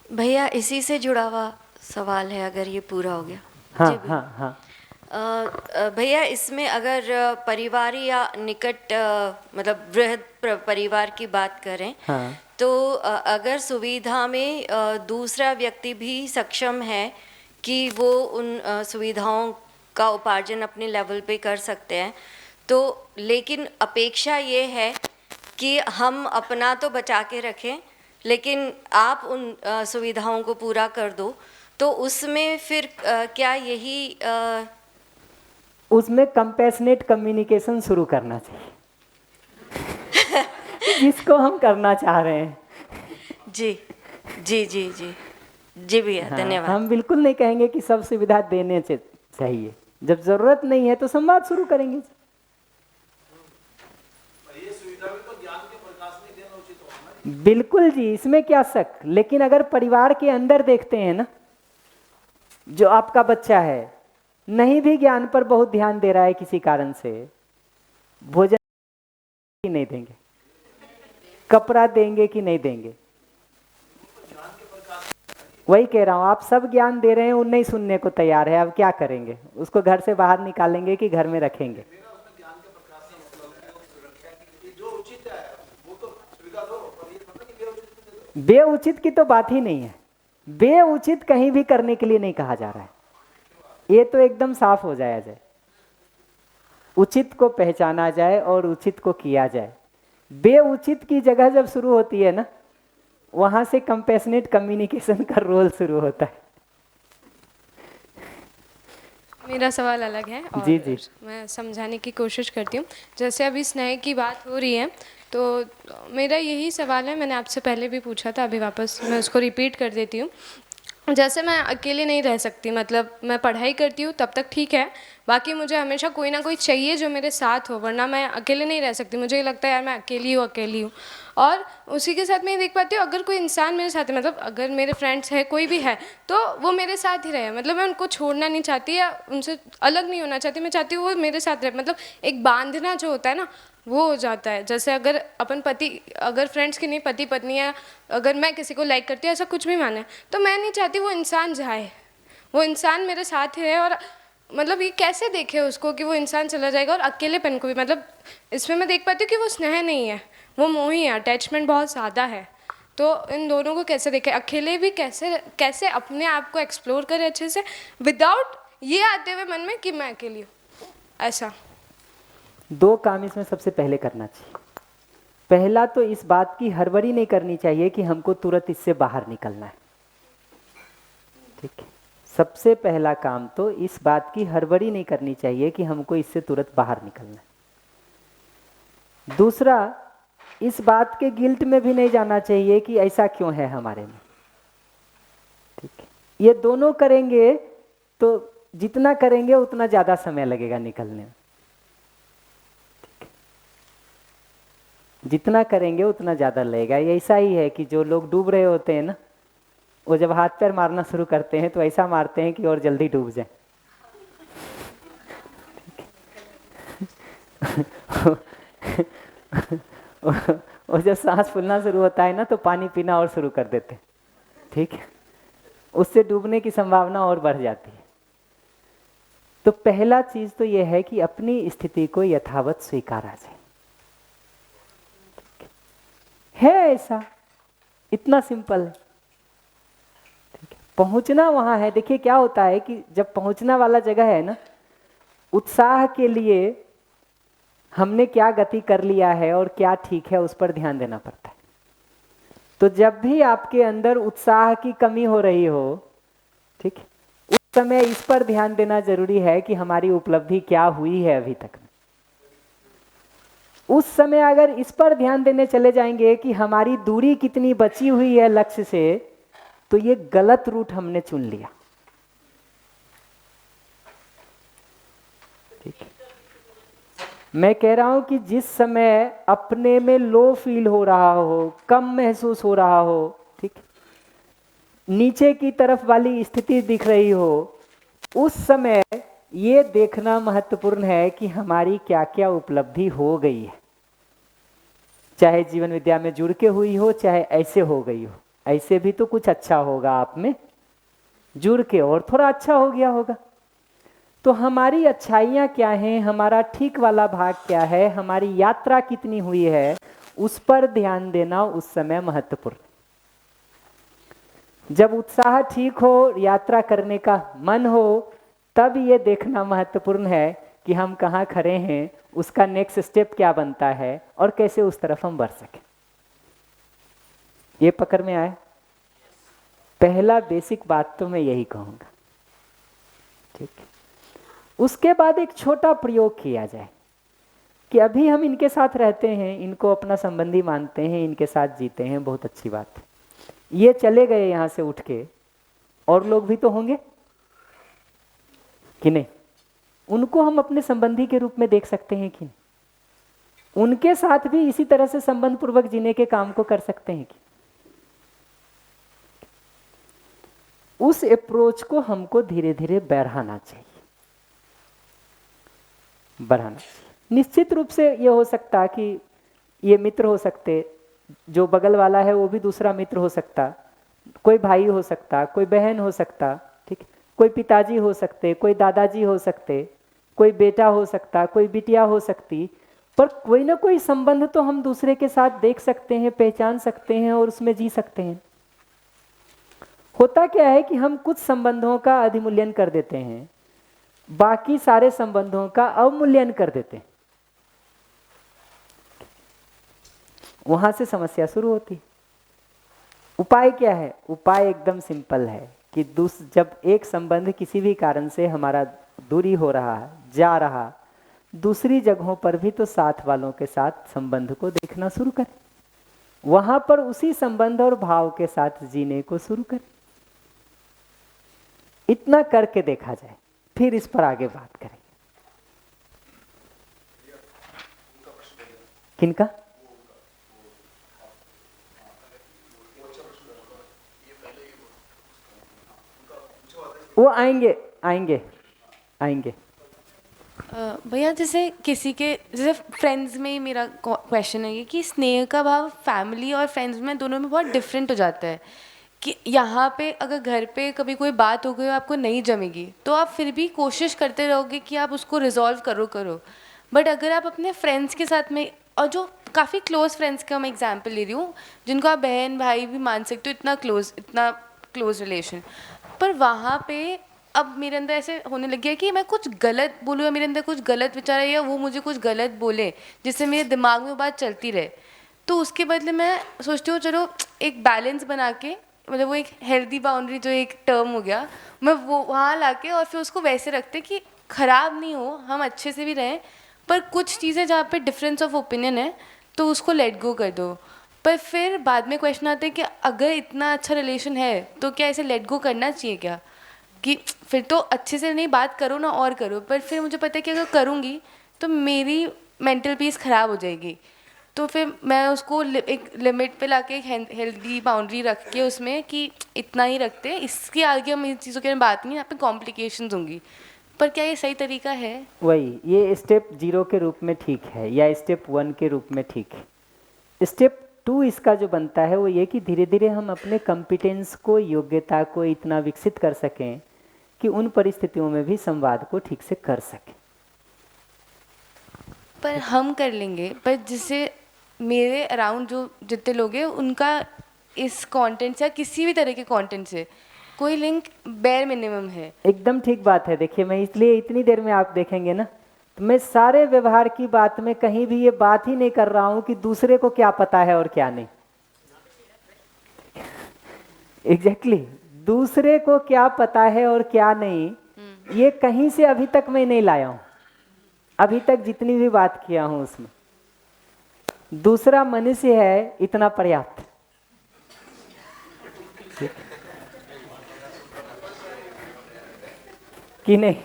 भैया इसी से जुड़ा हुआ सवाल है, अगर ये पूरा हो गया। हाँ हाँ हाँ। भैया इसमें अगर परिवार या निकट मतलब वृहद परिवार की बात करें, हाँ। तो अगर सुविधा में दूसरा व्यक्ति भी सक्षम है कि वो उन सुविधाओं का उपार्जन अपने लेवल पे कर सकते हैं, तो लेकिन अपेक्षा ये है कि हम अपना तो बचा के रखें, लेकिन आप उन सुविधाओं को पूरा कर दो, तो उसमें फिर क्या यही उसमें कंपैशनेट कम्युनिकेशन शुरू करना चाहिए जिसको हम करना चाह रहे हैं। जी जी जी जी जी भैया, धन्यवाद। हम बिल्कुल नहीं कहेंगे कि सब सुविधा देने से चाहिए, जब जरूरत नहीं है तो संवाद शुरू करेंगे। बिल्कुल जी, इसमें क्या शक। लेकिन अगर परिवार के अंदर देखते हैं ना, जो आपका बच्चा है नहीं भी ज्ञान पर बहुत ध्यान दे रहा है किसी कारण से, भोजन ही नहीं देंगे, कपड़ा देंगे कि नहीं देंगे, वही कह रहा हूँ, आप सब ज्ञान दे रहे हैं, वो नहीं सुनने को तैयार है, अब क्या करेंगे? उसको घर से बाहर निकालेंगे कि घर में रखेंगे? बेउचित की तो बात ही नहीं है, बेउचित कहीं भी करने के लिए नहीं कहा जा रहा है, ये तो एकदम साफ हो जाया जाए, उचित को पहचाना जाए और उचित को किया जाए। बेउचित की जगह जब शुरू होती है ना, वहां से कंपैशनेट कम्युनिकेशन का रोल शुरू होता है। मेरा सवाल अलग है और जी जी, मैं समझाने की कोशिश करती हूँ। जैसे अभी स्नेह की बात हो रही है, तो मेरा यही सवाल है, मैंने आपसे पहले भी पूछा था, अभी वापस मैं उसको रिपीट कर देती हूँ। जैसे मैं अकेले नहीं रह सकती, मतलब मैं पढ़ाई करती हूँ तब तक ठीक है, बाकी मुझे हमेशा कोई ना कोई चाहिए जो मेरे साथ हो, वरना मैं अकेले नहीं रह सकती। मुझे ये लगता है यार मैं अकेली हूँ। और उसी के साथ मैं ये देख पाती हूँ, अगर कोई इंसान मेरे साथ है, मतलब अगर मेरे फ्रेंड्स है, कोई भी है, तो वो मेरे साथ ही रहे, मतलब मैं उनको छोड़ना नहीं चाहती या उनसे अलग नहीं होना चाहती, मैं चाहती हूँ वो मेरे साथ रहे। मतलब एक बांधना जो होता है ना, वो हो जाता है। जैसे अगर अपन अगर फ्रेंड्स की नहीं, पति पत्नी है, अगर मैं किसी को लाइक करती हूँ, ऐसा कुछ भी माने, तो मैं नहीं चाहती वो इंसान जाए, वो इंसान मेरे साथ ही रहे। और मतलब ये कैसे देखे उसको कि वो इंसान चला जाएगा, और अकेलेपन को भी, मतलब इसमें मैं देख पाती हूँ कि वो स्नेह नहीं है, वो मोह ही है, अटैचमेंट बहुत ज़्यादा है। तो इन दोनों को कैसे देखें, अकेले भी कैसे अपने आप को एक्सप्लोर करें अच्छे से, विदाउट ये आते हुए मन में कि मैं अकेली हूँ। ऐसा दो काम इसमें सबसे पहले करना चाहिए। पहला तो इस बात की हड़बड़ी नहीं करनी चाहिए कि हमको तुरंत इससे बाहर निकलना है, ठीक है। सबसे पहला काम तो इस बात की हड़बड़ी नहीं करनी चाहिए कि हमको इससे तुरंत बाहर निकलना है। दूसरा, इस बात के गिल्ट में भी नहीं जाना चाहिए कि ऐसा क्यों है हमारे में। ठीक है, ये दोनों करेंगे तो जितना करेंगे उतना ज़्यादा समय लगेगा निकलने में। ठीक है, जितना करेंगे उतना ज़्यादा लगेगा। ये ऐसा ही है कि जो लोग डूब रहे होते हैं ना, वो जब हाथ पैर मारना शुरू करते हैं तो ऐसा मारते हैं कि और जल्दी डूब जाए। और जब सांस फूलना शुरू होता है ना तो पानी पीना और शुरू कर देते हैं। ठीक है, उससे डूबने की संभावना और बढ़ जाती है। तो पहला चीज तो यह है कि अपनी स्थिति को यथावत स्वीकारा जाए। है ऐसा, इतना सिंपल है। ठीक है, पहुंचना वहां है। देखिए क्या होता है कि जब पहुंचना वाला जगह है ना, उत्साह के लिए हमने क्या गति कर लिया है और क्या ठीक है उस पर ध्यान देना पड़ता है। तो जब भी आपके अंदर उत्साह की कमी हो रही हो, ठीक है, उस समय इस पर ध्यान देना जरूरी है कि हमारी उपलब्धि क्या हुई है अभी तक में। उस समय अगर इस पर ध्यान देने चले जाएंगे कि हमारी दूरी कितनी बची हुई है लक्ष्य से, तो ये गलत रूट हमने चुन लिया। ठीक है, मैं कह रहा हूं कि जिस समय अपने में लो फील हो रहा हो, कम महसूस हो रहा हो, ठीक, नीचे की तरफ वाली स्थिति दिख रही हो, उस समय ये देखना महत्वपूर्ण है कि हमारी क्या क्या उपलब्धि हो गई है। चाहे जीवन विद्या में जुड़ के हुई हो, चाहे ऐसे हो गई हो। ऐसे भी तो कुछ अच्छा होगा आप में, जुड़ के और थोड़ा अच्छा हो गया होगा। तो हमारी अच्छाइयाँ क्या हैं, हमारा ठीक वाला भाग क्या है, हमारी यात्रा कितनी हुई है, उस पर ध्यान देना उस समय महत्वपूर्ण। जब उत्साह ठीक हो, यात्रा करने का मन हो, तब ये देखना महत्वपूर्ण है कि हम कहाँ खड़े हैं, उसका नेक्स्ट स्टेप क्या बनता है और कैसे उस तरफ हम बढ़ सकें। ये पकड़ में आए? पहला बेसिक बात तो मैं यही कहूँगा। ठीक है, उसके बाद एक छोटा प्रयोग किया जाए कि अभी हम इनके साथ रहते हैं, इनको अपना संबंधी मानते हैं, इनके साथ जीते हैं, बहुत अच्छी बात है। ये चले गए यहाँ से उठ के, और लोग भी तो होंगे कि नहीं? उनको हम अपने संबंधी के रूप में देख सकते हैं कि नहीं? उनके साथ भी इसी तरह से संबंध पूर्वक जीने के काम को कर सकते हैं कि? उस अप्रोच को हमको धीरे धीरे बढ़ाना चाहिए, बढ़ाना चाहिए। निश्चित रूप से ये हो सकता कि ये मित्र हो सकते, जो बगल वाला है वो भी दूसरा मित्र हो सकता, कोई भाई हो सकता, कोई बहन हो सकता, ठीक, कोई पिताजी हो सकते, कोई दादाजी हो सकते, कोई बेटा हो सकता, कोई बिटिया हो सकती, पर कोई ना कोई संबंध तो हम दूसरे के साथ देख सकते हैं, पहचान सकते हैं और उसमें जी सकते हैं। होता क्या है कि हम कुछ संबंधों का अधिमूल्यन कर देते हैं, बाकी सारे संबंधों का अवमूल्यन कर देते हैं। वहां से समस्या शुरू होती है। उपाय क्या है? उपाय एकदम सिंपल है कि जब एक संबंध किसी भी कारण से हमारा दूरी हो रहा है, जा रहा, दूसरी जगहों पर भी तो साथ वालों के साथ संबंध को देखना शुरू करें, वहां पर उसी संबंध और भाव के साथ जीने को शुरू करें। इतना करके देखा जाए, फिर इस पर आगे बात करें। किनका? वो आएंगे आएंगे आएंगे। भैया जैसे किसी के, जैसे फ्रेंड्स में ही मेरा क्वेश्चन है ये कि स्नेह का भाव फैमिली और फ्रेंड्स में दोनों में बहुत डिफरेंट हो जाता है। कि यहाँ पे अगर घर पे कभी कोई बात हो गई आपको नहीं जमेगी तो आप फिर भी कोशिश करते रहोगे कि आप उसको रिजॉल्व करो, बट अगर आप अपने फ्रेंड्स के साथ में, और जो काफ़ी क्लोज फ्रेंड्स का मैं एग्जांपल ले रही हूँ, जिनको आप बहन भाई भी मान सकते हो, इतना क्लोज रिलेशन, पर वहाँ पे अब मेरे अंदर ऐसे होने लग गया कि मैं कुछ गलत बोलूँ या मेरे अंदर कुछ गलत विचार है या वो मुझे कुछ गलत बोले जिससे मेरे दिमाग में वो बात चलती रहे, तो उसके बदले मैं सोचती हूँ चलो एक बैलेंस बना के, मतलब वो एक हेल्दी बाउंड्री जो एक टर्म हो गया, मैं वो वहाँ ला के और फिर उसको वैसे रखते कि ख़राब नहीं हो, हम अच्छे से भी रहें, पर कुछ चीज़ें जहाँ पे डिफरेंस ऑफ ओपिनियन है तो उसको लेट गो कर दो। पर फिर बाद में क्वेश्चन आता है कि अगर इतना अच्छा रिलेशन है तो क्या इसे लेट गो करना चाहिए क्या, कि फिर तो अच्छे से नहीं बात करो ना और करो। पर फिर मुझे पता है कि अगर करूँगी तो मेरी मेंटल पीस ख़राब हो जाएगी, तो फिर मैं उसको एक लिमिट पे लाके एक हेल्दी बाउंड्री रख के उसमें कि इतना ही रखते हैं, इसके आगे हम इन चीज़ों के बारे में बात नहीं, यहाँ पे कॉम्प्लिकेशंस होंगी। पर क्या ये सही तरीका है? वही, ये स्टेप 0 के रूप में ठीक है या स्टेप 1 के रूप में ठीक है। स्टेप 2 इसका जो बनता है वो ये कि धीरे धीरे हम अपने कॉम्पिटेंस को, योग्यता को इतना विकसित कर सकें कि उन परिस्थितियों में भी संवाद को ठीक से कर सकें। पर हम कर लेंगे, पर जिससे मेरे अराउंड जो जितने लोग हैं उनका इस कंटेंट से या किसी भी तरह के कंटेंट से कोई लिंक बेयर मिनिमम है। एकदम ठीक बात है। देखिए, मैं इसलिए इतनी देर में आप देखेंगे ना, तो मैं सारे व्यवहार की बात में कहीं भी ये बात ही नहीं कर रहा हूं कि दूसरे को क्या पता है और क्या नहीं। एग्जैक्टली, दूसरे को क्या पता है और क्या नहीं, ये कहीं से अभी तक मैं नहीं लाया हूं। अभी तक जितनी भी बात किया हूं उसमें दूसरा मनुष्य है इतना पर्याप्त। कि नहीं?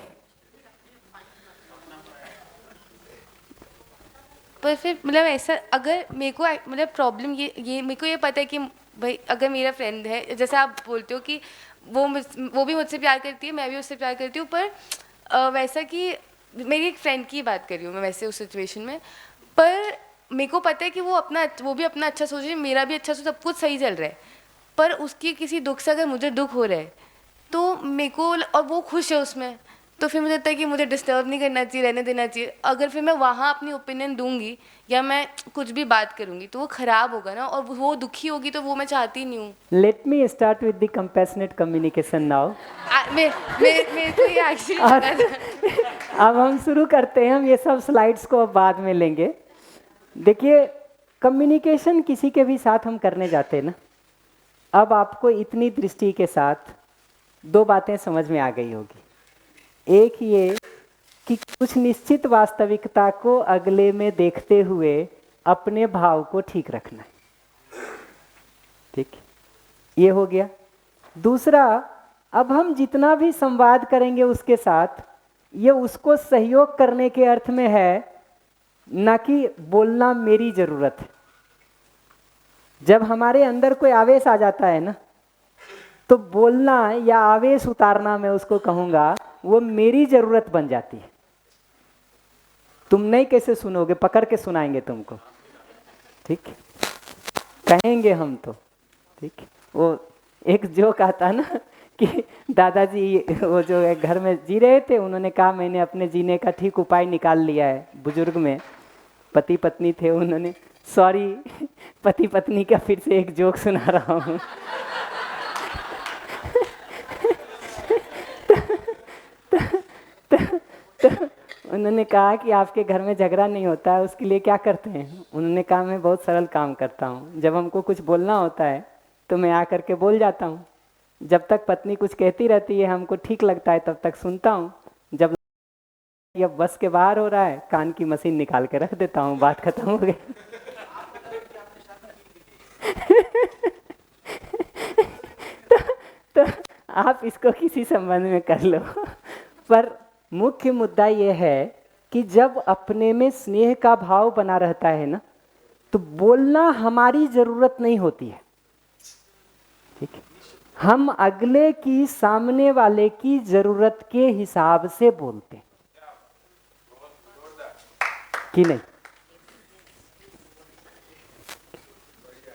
पर फिर मतलब ऐसा अगर मेरे को मतलब प्रॉब्लम ये मेरे को ये पता है कि भाई अगर मेरा फ्रेंड है, जैसे आप बोलते हो कि वो भी मुझसे प्यार करती है, मैं भी उससे प्यार करती हूँ, पर वैसा कि मेरी एक फ्रेंड की बात कर रही हूँ मैं वैसे उस सिचुएशन में, पर मेरे को पता है कि वो भी अपना अच्छा सोच रही है, मेरा भी अच्छा सोच, सब कुछ सही चल रहा है, पर उसकी किसी दुख से अगर मुझे दुख हो रहा है तो मेरे को, और वो खुश है उसमें, तो फिर मुझे लगता है कि मुझे डिस्टर्ब नहीं करना चाहिए, रहने देना चाहिए। अगर फिर मैं वहाँ अपनी ओपिनियन दूंगी या मैं कुछ भी बात करूंगी तो वो ख़राब होगा ना, और वो दुखी होगी, तो वो मैं चाहती नहीं हूँ। Let me start with the compassionate communication now. मेरे को ये एक्चुअली अब हम शुरू करते हैं। हम ये सब स्लाइड्स को अब बाद में लेंगे। देखिए, कम्युनिकेशन किसी के भी साथ हम करने जाते हैं ना, अब आपको इतनी दृष्टि के साथ 2 बातें समझ में आ गई होगी। एक ये कि कुछ निश्चित वास्तविकता को अगले में देखते हुए अपने भाव को ठीक रखना है। ठीक, ये हो गया। दूसरा, अब हम जितना भी संवाद करेंगे उसके साथ, ये उसको सहयोग करने के अर्थ में है, ना कि बोलना मेरी ज़रूरत है। जब हमारे अंदर कोई आवेश आ जाता है ना, तो बोलना या आवेश उतारना, मैं उसको कहूँगा, वो मेरी ज़रूरत बन जाती है। तुम नहीं कैसे सुनोगे, पकड़ के सुनाएंगे तुमको। ठीक, कहेंगे हम तो। ठीक, वो एक जोक आता ना कि दादाजी वो जो है घर में जी रहे थे, उन्होंने कहा मैंने अपने जीने का ठीक उपाय निकाल लिया है। बुजुर्ग में पति पत्नी थे, उन्होंने, सॉरी पति पत्नी का फिर से एक जोक सुना रहा हूँ। तो उन्होंने कहा कि आपके घर में झगड़ा नहीं होता है, उसके लिए क्या करते हैं? उन्होंने कहा मैं बहुत सरल काम करता हूँ। जब हमको कुछ बोलना होता है तो मैं आ करके बोल जाता हूँ। जब तक पत्नी कुछ कहती रहती है, हमको ठीक लगता है, तब तक सुनता हूँ। जब ये बस के बाहर हो रहा है, कान की मशीन निकाल के रख देता हूँ, बात खत्म हो गई। तो आप इसको किसी संबंध में कर लो, पर मुख्य मुद्दा ये है कि जब अपने में स्नेह का भाव बना रहता है ना, तो बोलना हमारी ज़रूरत नहीं होती है। ठीक है, हम अगले की, सामने वाले की ज़रूरत के हिसाब से बोलते हैं कि नहीं?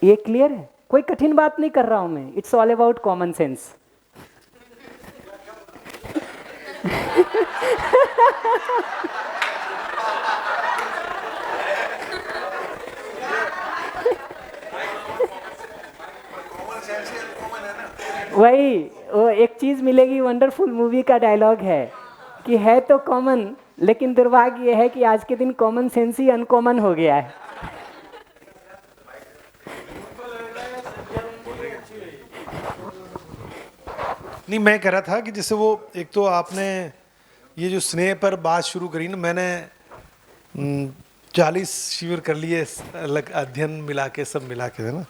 ये क्लियर है? कोई कठिन बात नहीं कर रहा हूं मैं। It's all about common sense. वही, वो एक चीज मिलेगी, वंडरफुल मूवी का डायलॉग है कि है तो कॉमन, लेकिन दुर्भाग्य यह है कि आज के दिन कॉमन सेंस ही अनकॉमन हो गया है। नहीं, मैं कह रहा था कि जैसे वो, एक तो आपने ये जो स्नेह पर बात शुरू करी ना, मैंने 40 शिविर कर लिए, अलग अध्ययन मिला के, सब मिला के, है ना।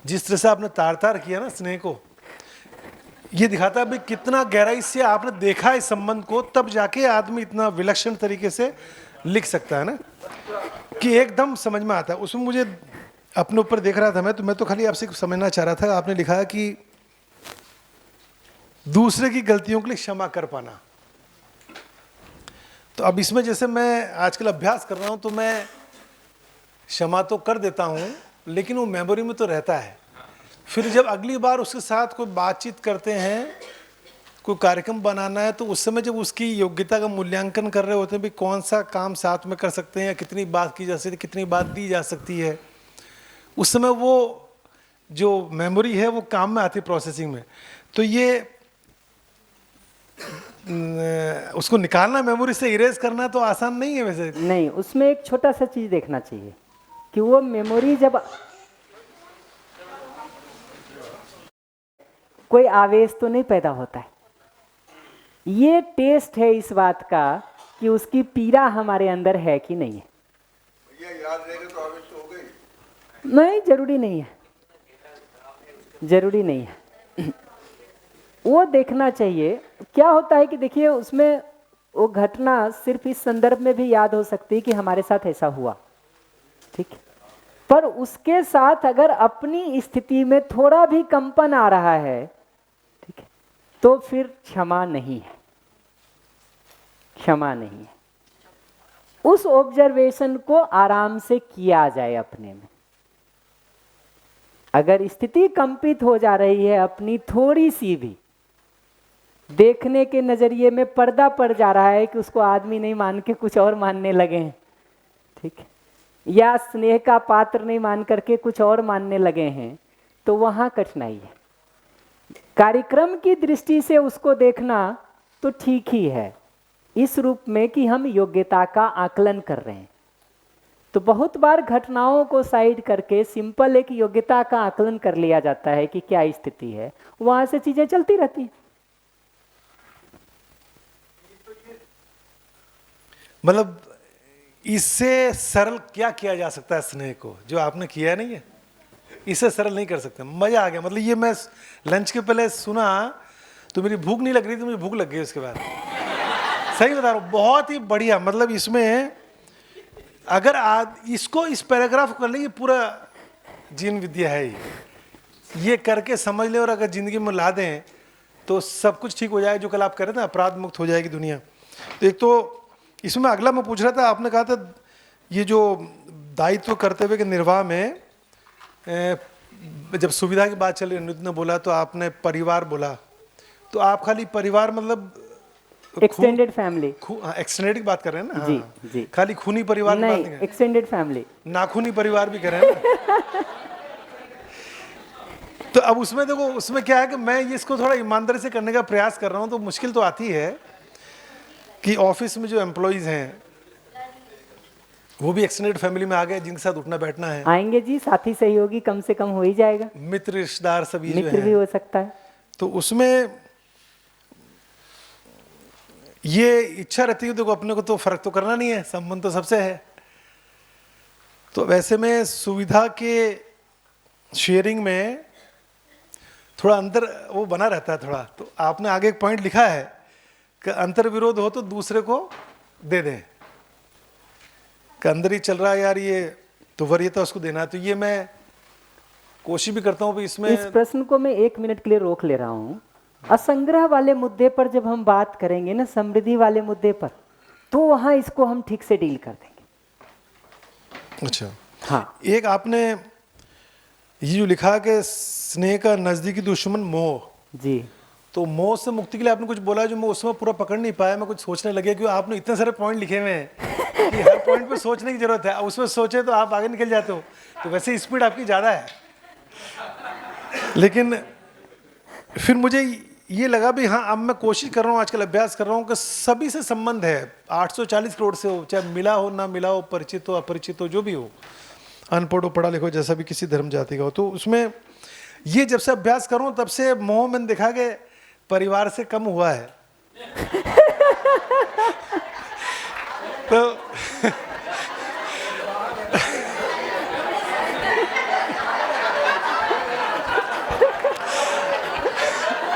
जिस तरह से आपने तार तार किया ना स्नेह को, ये दिखाता है भाई कितना गहराई से आपने देखा इस संबंध को, तब जाके आदमी इतना विलक्षण तरीके से लिख सकता है ना, कि एकदम समझ में आता है। उसमें मुझे अपने ऊपर देख रहा था मैं तो खाली आपसे समझना चाह रहा था। आपने लिखा है कि दूसरे की गलतियों के लिए क्षमा कर पाना। तो अब इसमें जैसे मैं आजकल अभ्यास कर रहा हूं तो मैं क्षमा तो कर देता हूं, लेकिन वो मेमोरी में तो रहता है। फिर जब अगली बार उसके साथ कोई बातचीत करते हैं, कोई कार्यक्रम बनाना है, तो उस समय जब उसकी योग्यता का मूल्यांकन कर रहे होते हैं, भाई कौन सा काम साथ में कर सकते हैं, या कितनी बात की जा सकती है, कितनी बात दी जा सकती है, उस समय वो जो मेमोरी है वो काम में आती है प्रोसेसिंग में। तो ये उसको निकालना, मेमोरी से इरेज करना तो आसान नहीं है वैसे। नहीं, उसमें एक छोटा सा चीज देखना चाहिए कि वो मेमोरी जब कोई आवेश तो नहीं पैदा होता है, ये टेस्ट है इस बात का कि उसकी पीड़ा हमारे अंदर है कि नहीं है। याद रहेगा तो आवेश तो हो गई। नहीं, जरूरी नहीं है, जरूरी नहीं है। वो देखना चाहिए। क्या होता है कि देखिए उसमें वो घटना सिर्फ इस संदर्भ में भी याद हो सकती है कि हमारे साथ ऐसा हुआ, ठीक है, पर उसके साथ अगर अपनी स्थिति में थोड़ा भी कंपन आ रहा है, ठीक है, तो फिर क्षमा नहीं है, क्षमा नहीं है। उस ऑब्जर्वेशन को आराम से किया जाए अपने में। अगर स्थिति कंपित हो जा रही है अपनी, थोड़ी सी भी देखने के नजरिए में पर्दा पड़ जा रहा है कि उसको आदमी नहीं मान के कुछ और मानने लगे हैं, ठीक है, या स्नेह का पात्र नहीं मान करके कुछ और मानने लगे हैं, तो वहां कठिनाई है। कार्यक्रम की दृष्टि से उसको देखना तो ठीक ही है, इस रूप में कि हम योग्यता का आकलन कर रहे हैं। तो बहुत बार घटनाओं को साइड करके सिंपल एक योग्यता का आकलन कर लिया जाता है कि क्या स्थिति है, वहां से चीजें चलती रहती हैं। मतलब इससे सरल क्या किया जा सकता है स्नेह को, जो आपने किया नहीं है, इससे सरल नहीं कर सकते। मजा आ गया। मतलब ये मैं लंच के पहले सुना तो मेरी भूख नहीं लग रही थी, मुझे भूख लग गई उसके बाद। सही बता रहा हूँ, बहुत ही बढ़िया। मतलब इसमें अगर इसको इस पैराग्राफ कर ले, ये पूरा जीवन विद्या है। ये करके समझ ले और अगर जिंदगी में ला दें तो सब कुछ ठीक हो जाएगा। जो कल आप कह रहे थे, अपराध मुक्त हो जाएगी दुनिया। तो एक तो इसमें अगला मैं पूछ रहा था, आपने कहा था ये जो दायित्व कर्तव्य के निर्वाह में जब सुविधा की बात चली, अनुज ने बोला तो आपने परिवार बोला, तो आप खाली परिवार मतलब एक्सटेंडेड फैमिली, एक्सटेंडेड की बात कर रहे हैं ना? जी हाँ। जी, खाली खूनी परिवार नहीं, एक्सटेंडेड फैमिली, नाखूनी परिवार भी कर रहे हैं ना? तो अब उसमें देखो, उसमें क्या है कि मैं इसको थोड़ा ईमानदारी से करने का प्रयास कर रहा हूँ, तो मुश्किल तो आती है कि ऑफिस में जो एम्प्लॉइज हैं वो भी एक्सटेंडेड फैमिली में आ गए, जिनके साथ उठना बैठना है। आएंगे जी, साथी सहयोगी कम से कम हो ही जाएगा, मित्र रिश्तेदार सभी मित्र भी हो सकता है। तो उसमें ये इच्छा रहती है, देखो अपने को तो फर्क तो करना नहीं है, संबंध तो सबसे है। तो वैसे में सुविधा के शेयरिंग में थोड़ा अंतर वो बना रहता है थोड़ा। तो आपने आगे एक पॉइंट लिखा है कि अंतर विरोध हो तो दूसरे को दे दें, कि अंदर ही चल रहा है यार ये, तो वरीयता उसको देना है। तो ये मैं कोशिश भी करता हूँ। इसमें इस प्रश्न को मैं 1 मिनट के लिए रोक ले रहा हूँ। असंग्रह वाले मुद्दे पर जब हम बात करेंगे ना, समृद्धि वाले मुद्दे पर, तो वहाँ इसको हम ठीक से डील कर देंगे। अच्छा, हाँ। एक आपने ये जो लिखा कि स्नेह का नजदीकी दुश्मन मोह, जी, तो मोह से मुक्ति के लिए आपने कुछ बोला जो मैं उसमें पूरा पकड़ नहीं पाया। मैं कुछ सोचने लगे, क्योंकि आपने इतने सारे पॉइंट लिखे हुए हैं कि हर पॉइंट पे सोचने की जरूरत है। उसमें सोचे तो आप आगे निकल जाते हो, तो वैसे स्पीड आपकी ज़्यादा है। लेकिन फिर मुझे ये लगा भी हाँ, अब मैं कोशिश कर रहा हूँ, आजकल अभ्यास कर रहा हूँ कि सभी से संबंध है, 840 करोड़ से हो, चाहे मिला हो ना मिला हो, परिचित हो अपरिचित हो, जो भी हो, अनपढ़ हो पढ़ा लिखो, जैसा भी किसी धर्म जाति का हो। तो उसमें ये जब से अभ्यास कर रहा हूँ तब से मोह मैंने देखा कि परिवार से कम हुआ है। तो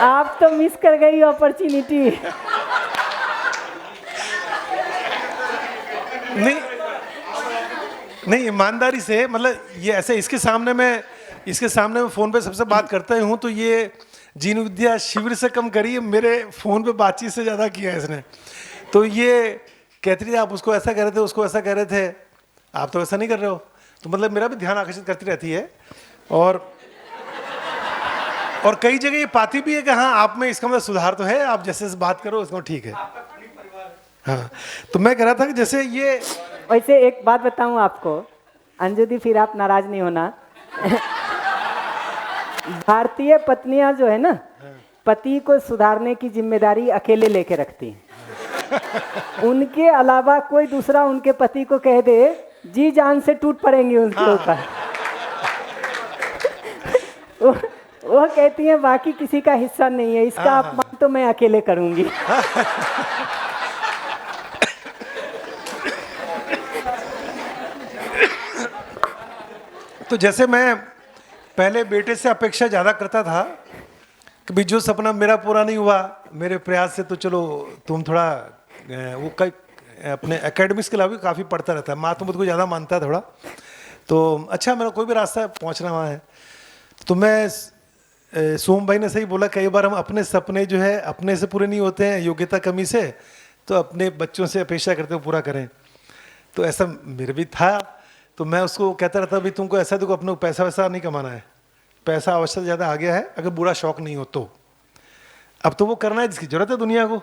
आप तो मिस कर गई अपॉर्चुनिटी। नहीं नहीं, ईमानदारी से मतलब ये ऐसे इसके सामने मैं फ़ोन पे सबसे बात करता ही हूँ, तो ये जीन विद्या शिविर से कम करी, मेरे फ़ोन पे बातचीत से ज़्यादा किया है इसने। तो ये कहती थी आप उसको ऐसा कह रहे थे, उसको ऐसा कह रहे थे, आप तो ऐसा नहीं कर रहे हो। तो मतलब मेरा भी ध्यान आकर्षित करती रहती है, और कई जगह ये पाती भी है कि हाँ आप में इसका मतलब सुधार तो है, आप जैसे बात करो उसको ठीक है। हाँ, तो मैं कह रहा था कि जैसे ये वैसे एक बात बताऊं आपको अंजू दी, फिर आप नाराज नहीं होना। भारतीय पत्नियां जो है ना, पति को सुधारने की जिम्मेदारी अकेले लेके रखती हैं। उनके अलावा कोई दूसरा उनके पति को कह दे, जी जान से टूट पड़ेंगे उनके ऊपर। वो कहती हैं बाकी किसी का हिस्सा नहीं है, इसका अपमान तो मैं अकेले करूंगी। तो जैसे मैं पहले बेटे से अपेक्षा ज़्यादा करता था कि भाई जो सपना मेरा पूरा नहीं हुआ मेरे प्रयास से, तो चलो तुम थोड़ा वो कई अपने एकेडमिक्स के अलावा भी काफ़ी पढ़ता रहता है, माँ तो मुझको ज़्यादा मानता है थोड़ा, तो अच्छा मेरा कोई भी रास्ता पहुँचना वहाँ है। तो मैं सोम भाई ने सही बोला, कई बार हम अपने सपने जो है अपने से पूरे नहीं होते हैं, योग्यता कमी से, तो अपने बच्चों से अपेक्षा करते हुए पूरा करें। तो ऐसा मेरे भी था, तो मैं उसको कहता रहता भाई तुमको ऐसा देखो, अपने को पैसा वैसा नहीं कमाना है, पैसा अवश्य ज़्यादा आ गया है, अगर बुरा शौक नहीं हो तो अब तो वो करना है जिसकी ज़रूरत है दुनिया को।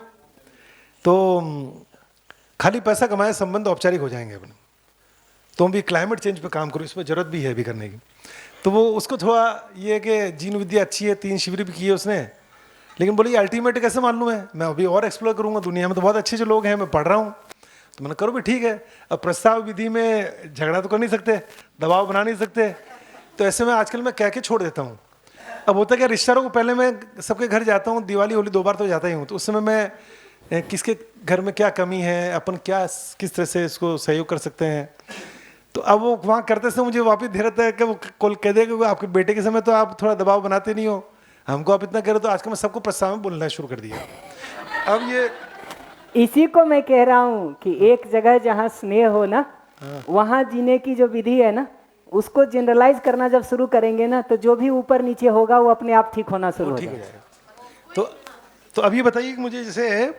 तो खाली पैसा कमाए संबंध औपचारिक हो जाएंगे अपने। तुम भी क्लाइमेट चेंज पे काम करो, इसमें ज़रूरत भी है भी करने की। तो वो उसको थोड़ा ये कि जीन विद्या अच्छी है, 3 शिविर भी किए उसने, लेकिन बोले ये अल्टीमेट कैसे मालूम है, मैं अभी और एक्सप्लोर करूँगा, दुनिया में तो बहुत अच्छे लोग हैं, मैं पढ़ रहा हूँ। तो मैंने करो भी ठीक है, अब प्रस्ताव विधि में झगड़ा तो कर नहीं सकते, दबाव बना नहीं सकते, तो ऐसे में आजकल मैं कह के छोड़ देता हूँ। अब होता क्या, रिश्तेदारों को पहले मैं सबके घर जाता हूँ, दिवाली होली 2 बार तो जाता ही हूँ, तो उस समय मैं किसके घर में क्या कमी है, अपन क्या किस तरह से इसको सहयोग कर सकते हैं। तो अब वो वहाँ करते समय मुझे वापस धीरे रहता है कि वो कॉल कह देगा आपके बेटे के समय तो आप थोड़ा दबाव बनाते नहीं हो, हमको आप इतना कह रहे, तो आजकल मैं सबको प्रस्ताव में बोलना शुरू कर दिया। अब ये इसी को मैं कह रहा हूँ कि एक जगह जहाँ स्नेह हो ना, वहाँ जीने की जो विधि है ना, उसको जनरलाइज करना जब शुरू करेंगे ना, तो जो भी ऊपर नीचे होगा वो अपने आप ठीक होना शुरू हो जाएगा। तो अब ये बताइए कि मुझे जैसे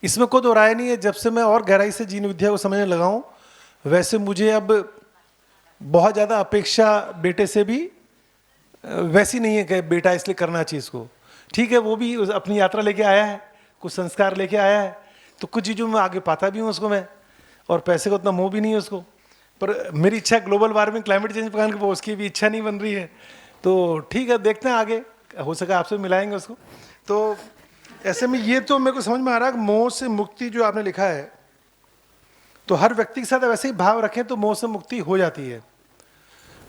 इसमें कोई तो राय नहीं है, जब से मैं और गहराई से जीन विद्या को समझने लगा हूँ, वैसे मुझे अब बहुत ज़्यादा अपेक्षा बेटे से भी वैसी नहीं है कि बेटा इसलिए करना चाहिए इसको। ठीक है, वो भी अपनी यात्रा लेके आया है, कुछ संस्कार लेके आया है, तो कुछ चीज़ों में आगे पाता भी हूँ उसको मैं, और पैसे का उतना मोह भी नहीं है उसको। पर मेरी इच्छा ग्लोबल वार्मिंग क्लाइमेट चेंज पर वो उसकी भी इच्छा नहीं बन रही है। तो ठीक है, देखते हैं आगे, हो सका आपसे मिलाएंगे उसको। तो ऐसे में ये तो मेरे को समझ में आ रहा है कि मोह से मुक्ति जो आपने लिखा है, तो हर व्यक्ति के साथ वैसे ही भाव रखें तो मोह से मुक्ति हो जाती है।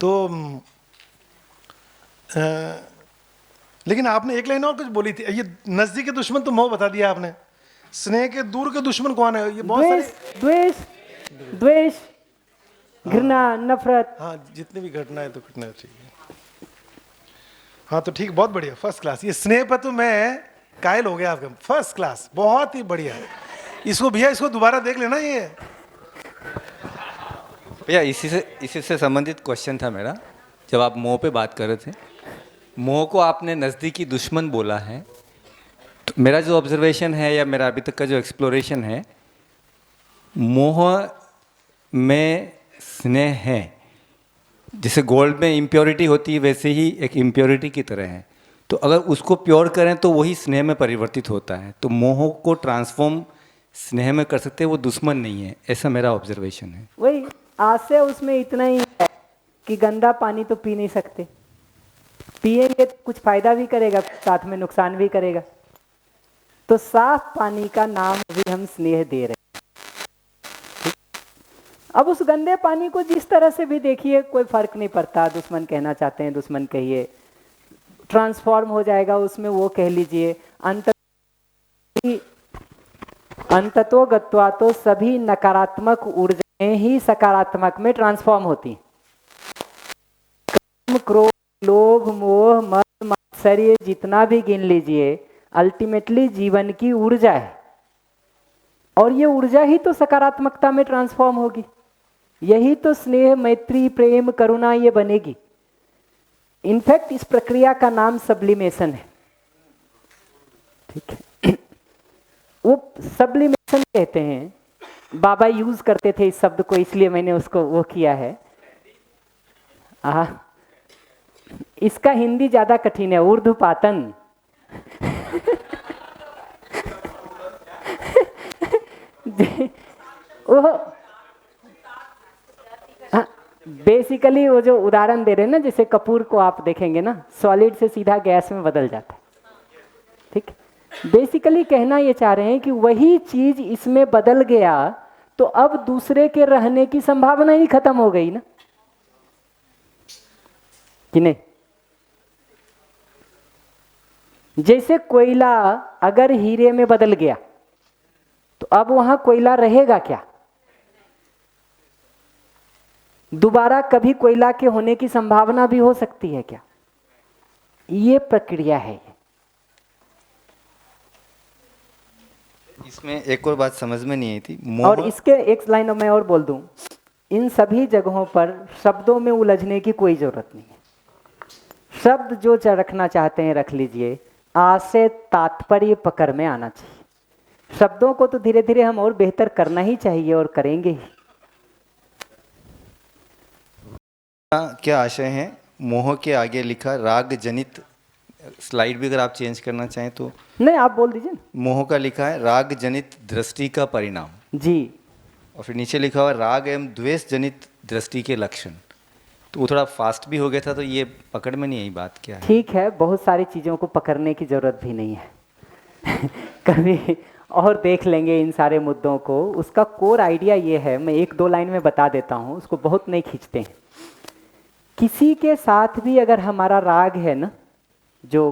तो लेकिन आपने एक लाइन और कुछ बोली थी, ये नजदीक के दुश्मन तो मोह बता दिया आपने, स्नेह के दूर के दुश्मन कौन है? ये बहुत सारे द्वेष, घृणा, नफरत। हाँ, जितनी भी घटनाएं तो घटना चाहिए। हाँ तो ठीक, बहुत बढ़िया, फर्स्ट क्लास। ये स्नेह पर तो मैं कायल हो गया आपका, फर्स्ट क्लास, बहुत ही बढ़िया। इसको भैया इसको दोबारा देख लेना। ये भैया इसी से संबंधित क्वेश्चन था मेरा, जब आप मोह पे बात कर रहे थे, मोह को आपने नज़दीकी दुश्मन बोला है, तो मेरा जो ऑब्जर्वेशन है या मेरा अभी तक का जो एक्सप्लोरेशन है, मोह में स्नेह है, जैसे गोल्ड में इम्प्योरिटी होती है वैसे ही एक इम्प्योरिटी की तरह है। तो अगर उसको प्योर करें तो वही स्नेह में परिवर्तित होता है। तो मोह को ट्रांसफॉर्म स्नेह में कर सकते हैं, वो दुश्मन नहीं है, ऐसा मेरा ऑब्जर्वेशन है। वही आशय उसमें इतना ही है कि गंदा पानी तो पी नहीं सकते, पिएंगे कुछ फायदा भी करेगा, साथ में नुकसान भी करेगा। तो साफ पानी का नाम भी हम स्नेह दे रहे हैं। अब उस गंदे पानी को जिस तरह से भी देखिए, कोई फर्क नहीं पड़ता, दुश्मन कहना चाहते हैं दुश्मन कहिए, ट्रांसफॉर्म हो जाएगा उसमें, वो कह लीजिए। अंततो गत्वा तो सभी नकारात्मक ऊर्जाएं ही सकारात्मक में ट्रांसफॉर्म होती। काम, क्रोध, लोभ, मोह, मद, मात्सर्य जितना भी गिन लीजिए, अल्टीमेटली जीवन की ऊर्जा है, और ये ऊर्जा ही तो सकारात्मकता में ट्रांसफॉर्म होगी, यही तो स्नेह, मैत्री, प्रेम, करुणा ये बनेगी। इनफैक्ट इस प्रक्रिया का नाम सब्लिमेशन है, ठीक है। वो सब्लिमेशन कहते हैं, बाबा यूज करते थे इस शब्द को, इसलिए मैंने उसको वो किया है। इसका हिंदी ज्यादा कठिन है, ऊर्ध्वपातन। वो बेसिकली वो जो उदाहरण दे रहे हैं ना, जैसे कपूर को आप देखेंगे ना, सॉलिड से सीधा गैस में बदल जाता है, ठीक। बेसिकली कहना ये चाह रहे हैं कि वही चीज इसमें बदल गया तो अब दूसरे के रहने की संभावना ही खत्म हो गई ना, कि नहीं? जैसे कोयला अगर हीरे में बदल गया तो अब वहां कोयला रहेगा क्या? दोबारा कभी कोयला के होने की संभावना भी हो सकती है क्या? ये प्रक्रिया है। इसमें एक और बात समझ में नहीं आई थी, और इसके एक लाइन मैं और बोल दूं, इन सभी जगहों पर शब्दों में उलझने की कोई जरूरत नहीं है। शब्द जो रखना चाहते हैं रख लीजिए, आशय तात्पर्य पकड़ में आना चाहिए। शब्दों को तो धीरे धीरे हम और बेहतर करना ही चाहिए और करेंगे ही। क्या आशय है? मोह के आगे लिखा राग जनित, स्लाइड भी अगर आप चेंज करना चाहें तो। नहीं, आप बोल दीजिए। मोह का लिखा है राग जनित दृष्टि का परिणाम जी, और फिर नीचे लिखा हुआ राग एवं द्वेष जनित दृष्टि के लक्षण। तो वो थोड़ा फास्ट भी हो गया था, तो ये पकड़ में नहीं आई बात क्या है। ठीक है, बहुत सारी चीज़ों को पकड़ने की ज़रूरत भी नहीं है। कभी और देख लेंगे इन सारे मुद्दों को। उसका कोर आइडिया ये है, मैं एक दो लाइन में बता देता हूँ, उसको बहुत नहीं खींचते हैं। किसी के साथ भी अगर हमारा राग है ना, जो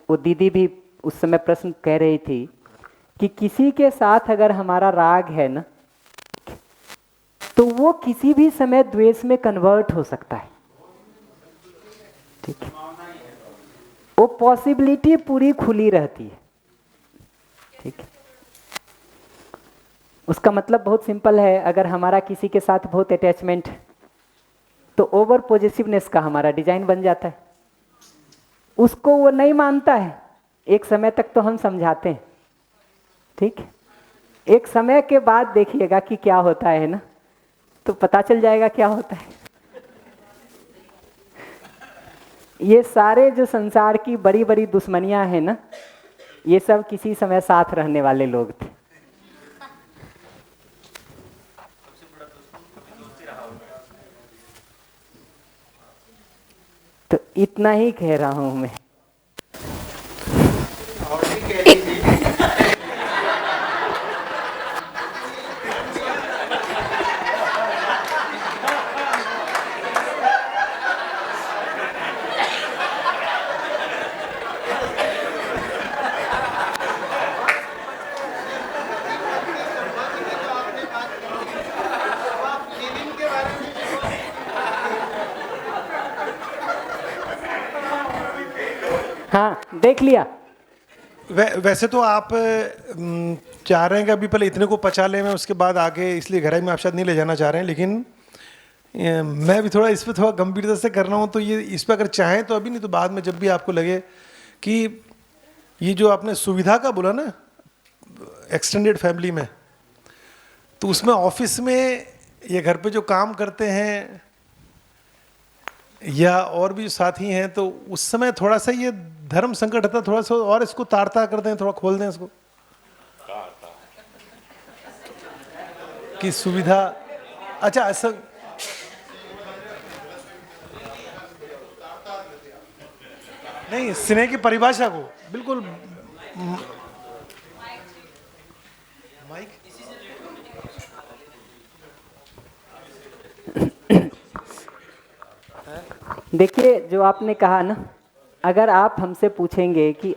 वो दीदी भी उस समय प्रश्न कह रही थी कि किसी के साथ अगर हमारा राग है ना, तो वो किसी भी समय द्वेष में कन्वर्ट हो सकता है, ठीक है। वो पॉसिबिलिटी पूरी खुली रहती है, ठीक है। उसका मतलब बहुत सिंपल है, अगर हमारा किसी के साथ बहुत अटैचमेंट है तो ओवर पॉजिटिवनेस का हमारा डिजाइन बन जाता है। उसको वो नहीं मानता है, एक समय तक तो हम समझाते हैं, ठीक है। एक समय के बाद देखिएगा कि क्या होता है ना, तो पता चल जाएगा क्या होता है। ये सारे जो संसार की बड़ी बड़ी दुश्मनियां हैं ना, ये सब किसी समय साथ रहने वाले लोग थे। तो इतना ही कह रहा हूं मैं। हाँ, देख लिया। वैसे तो आप चाह रहे हैं कि अभी पहले इतने को पचा लें, मैं उसके बाद आगे, इसलिए गहराई में आप शायद नहीं ले जाना चाह रहे हैं, लेकिन मैं भी थोड़ा इस पर थोड़ा गंभीरता से कर रहा हूँ। तो ये इस पर अगर चाहें तो अभी, नहीं तो बाद में जब भी आपको लगे कि ये जो आपने सुविधा का बोला ना एक्सटेंडेड फैमिली में, तो उसमें ऑफिस में या घर पे जो काम करते हैं या और भी साथी हैं, तो उस समय थोड़ा सा ये धर्म संकट था, थोड़ा सा और इसको तारता कर दें, थोड़ा खोल दें इसको कि सुविधा। अच्छा, ऐसा नहीं, स्नेह की परिभाषा को बिल्कुल माइक देखिए, जो आपने कहा ना, अगर आप हमसे पूछेंगे कि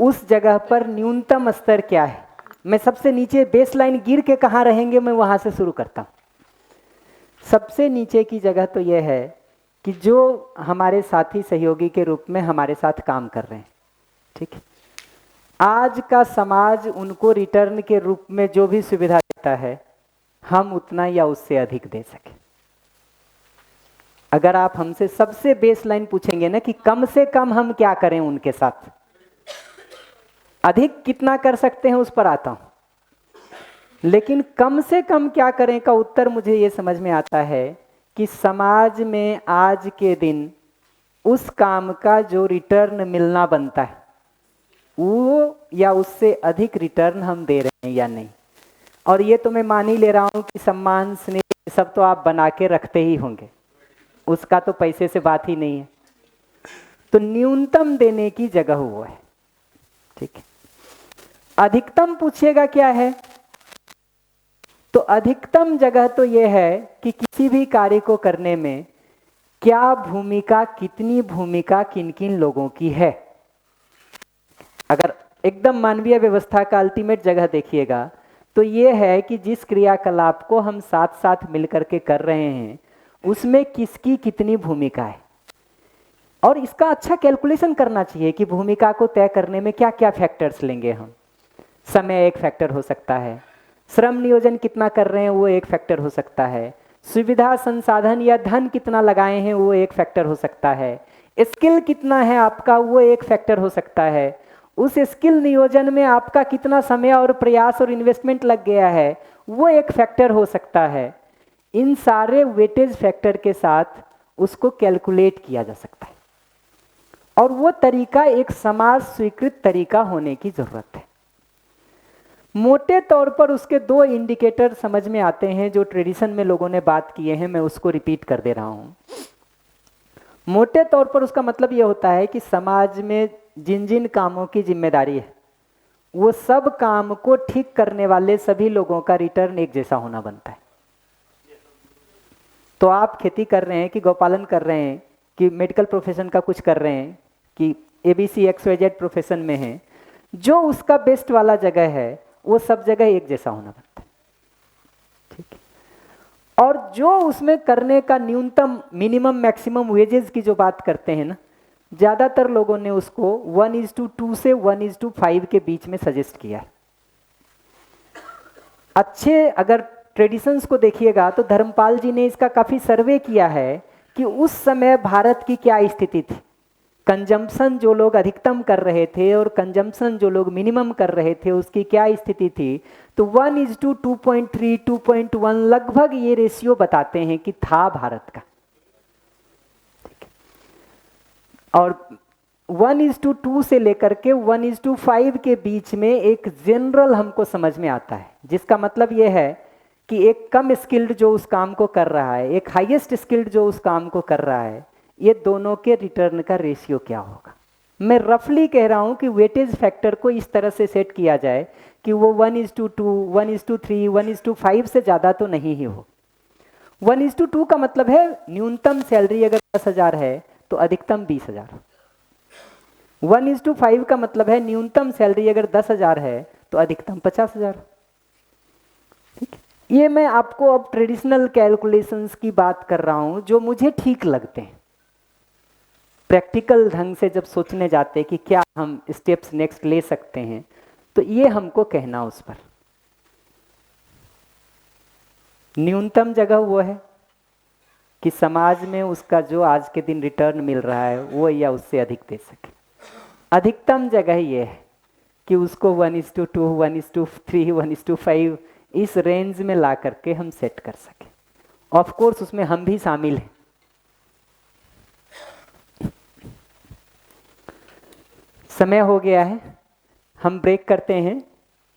उस जगह पर न्यूनतम स्तर क्या है, मैं सबसे नीचे बेसलाइन गिर के कहाँ रहेंगे, मैं वहाँ से शुरू करता हूँ। सबसे नीचे की जगह तो यह है कि जो हमारे साथी सहयोगी के रूप में हमारे साथ काम कर रहे हैं, ठीक है, आज का समाज उनको रिटर्न के रूप में जो भी सुविधा देता है, हम उतना या उससे अधिक दे सके। अगर आप हमसे सबसे बेसलाइन पूछेंगे ना कि कम से कम हम क्या करें उनके साथ, अधिक कितना कर सकते हैं उस पर आता हूं, लेकिन कम से कम क्या करें का उत्तर मुझे ये समझ में आता है कि समाज में आज के दिन उस काम का जो रिटर्न मिलना बनता है वो या उससे अधिक रिटर्न हम दे रहे हैं या नहीं। और ये तो मैं मान ही ले रहा हूं कि सम्मान स्नेह सब तो आप बना के रखते ही होंगे, उसका तो पैसे से बात ही नहीं है। तो न्यूनतम देने की जगह वो है, ठीक है। अधिकतम पूछिएगा क्या है, तो अधिकतम जगह तो ये है कि किसी भी कार्य को करने में क्या भूमिका, कितनी भूमिका किन किन लोगों की है। अगर एकदम मानवीय व्यवस्था का अल्टीमेट जगह देखिएगा तो ये है कि जिस क्रियाकलाप को हम साथ साथ मिलकर के कर रहे हैं उसमें किसकी कितनी भूमिका है, और इसका अच्छा कैलकुलेशन करना चाहिए कि भूमिका को तय करने में क्या क्या फैक्टर्स लेंगे हम। समय एक फैक्टर हो सकता है, श्रम नियोजन कितना कर रहे हैं वो एक फैक्टर हो सकता है, सुविधा संसाधन या धन कितना लगाए हैं वो एक फैक्टर हो सकता है, स्किल कितना है आपका वो एक फैक्टर हो सकता है, उस स्किल नियोजन में आपका कितना समय और प्रयास और इन्वेस्टमेंट लग गया है वो एक फैक्टर हो सकता है। इन सारे वेटेज फैक्टर के साथ उसको कैलकुलेट किया जा सकता है, और वो तरीका एक समाज स्वीकृत तरीका होने की जरूरत है। मोटे तौर पर उसके दो इंडिकेटर समझ में आते हैं जो ट्रेडिशन में लोगों ने बात किए हैं, मैं उसको रिपीट कर दे रहा हूं। मोटे तौर पर उसका मतलब यह होता है कि समाज में जिन जिन कामों की जिम्मेदारी है वो सब काम को ठीक करने वाले सभी लोगों का रिटर्न एक जैसा होना बनता है। तो आप खेती कर रहे हैं कि गौपालन कर रहे हैं कि मेडिकल प्रोफेशन का कुछ कर रहे हैं कि ABC XYZ प्रोफेशन में हैं, जो उसका बेस्ट वाला जगह है वो सब जगह एक जैसा होना बनता है, ठीक है। और जो उसमें करने का न्यूनतम मिनिमम मैक्सिमम वेजेस की जो बात करते हैं ना, ज़्यादातर लोगों ने उसको 1:2 से 1:5 के बीच में सजेस्ट किया है। अच्छे अगर ट्रेडिशंस को देखिएगा तो धर्मपाल जी ने इसका काफ़ी सर्वे किया है कि उस समय भारत की क्या स्थिति थी, कंजम्पशन जो लोग अधिकतम कर रहे थे और कंजम्पशन जो लोग मिनिमम कर रहे थे उसकी क्या स्थिति थी। तो 1:2.3, 2.1 लगभग ये रेशियो बताते हैं कि था भारत का, ठीक है। और 1:2 से लेकर के 1:5 के बीच में एक जनरल हमको समझ में आता है, जिसका मतलब ये है कि एक कम स्किल्ड जो उस काम को कर रहा है, एक हाईएस्ट स्किल्ड जो उस काम को कर रहा है, ये दोनों के रिटर्न का रेशियो क्या होगा। मैं रफली कह रहा हूं कि वेटेज फैक्टर को इस तरह से सेट किया जाए कि वो 1:2, 1:3, 1:5 से ज़्यादा तो नहीं ही हो। 1:2 का मतलब है न्यूनतम सैलरी अगर 10,000 है तो अधिकतम 20,000। 1:5 का मतलब है न्यूनतम सैलरी अगर 10,000 है तो अधिकतम 50,000। ठीक, ये मैं आपको अब ट्रेडिशनल कैलकुलेशंस की बात कर रहा हूं जो मुझे ठीक लगते हैं। प्रैक्टिकल ढंग से जब सोचने जाते कि क्या हम स्टेप्स नेक्स्ट ले सकते हैं, तो ये हमको कहना उस पर न्यूनतम जगह वो है कि समाज में उसका जो आज के दिन रिटर्न मिल रहा है वो या उससे अधिक दे सके। अधिकतम जगह ये है कि उसको 1:2, 1:3, 1:5 इस रेंज में ला करके हम सेट कर सके। ऑफ कोर्स उसमें हम भी शामिल हैं। समय हो गया है, हम ब्रेक करते हैं।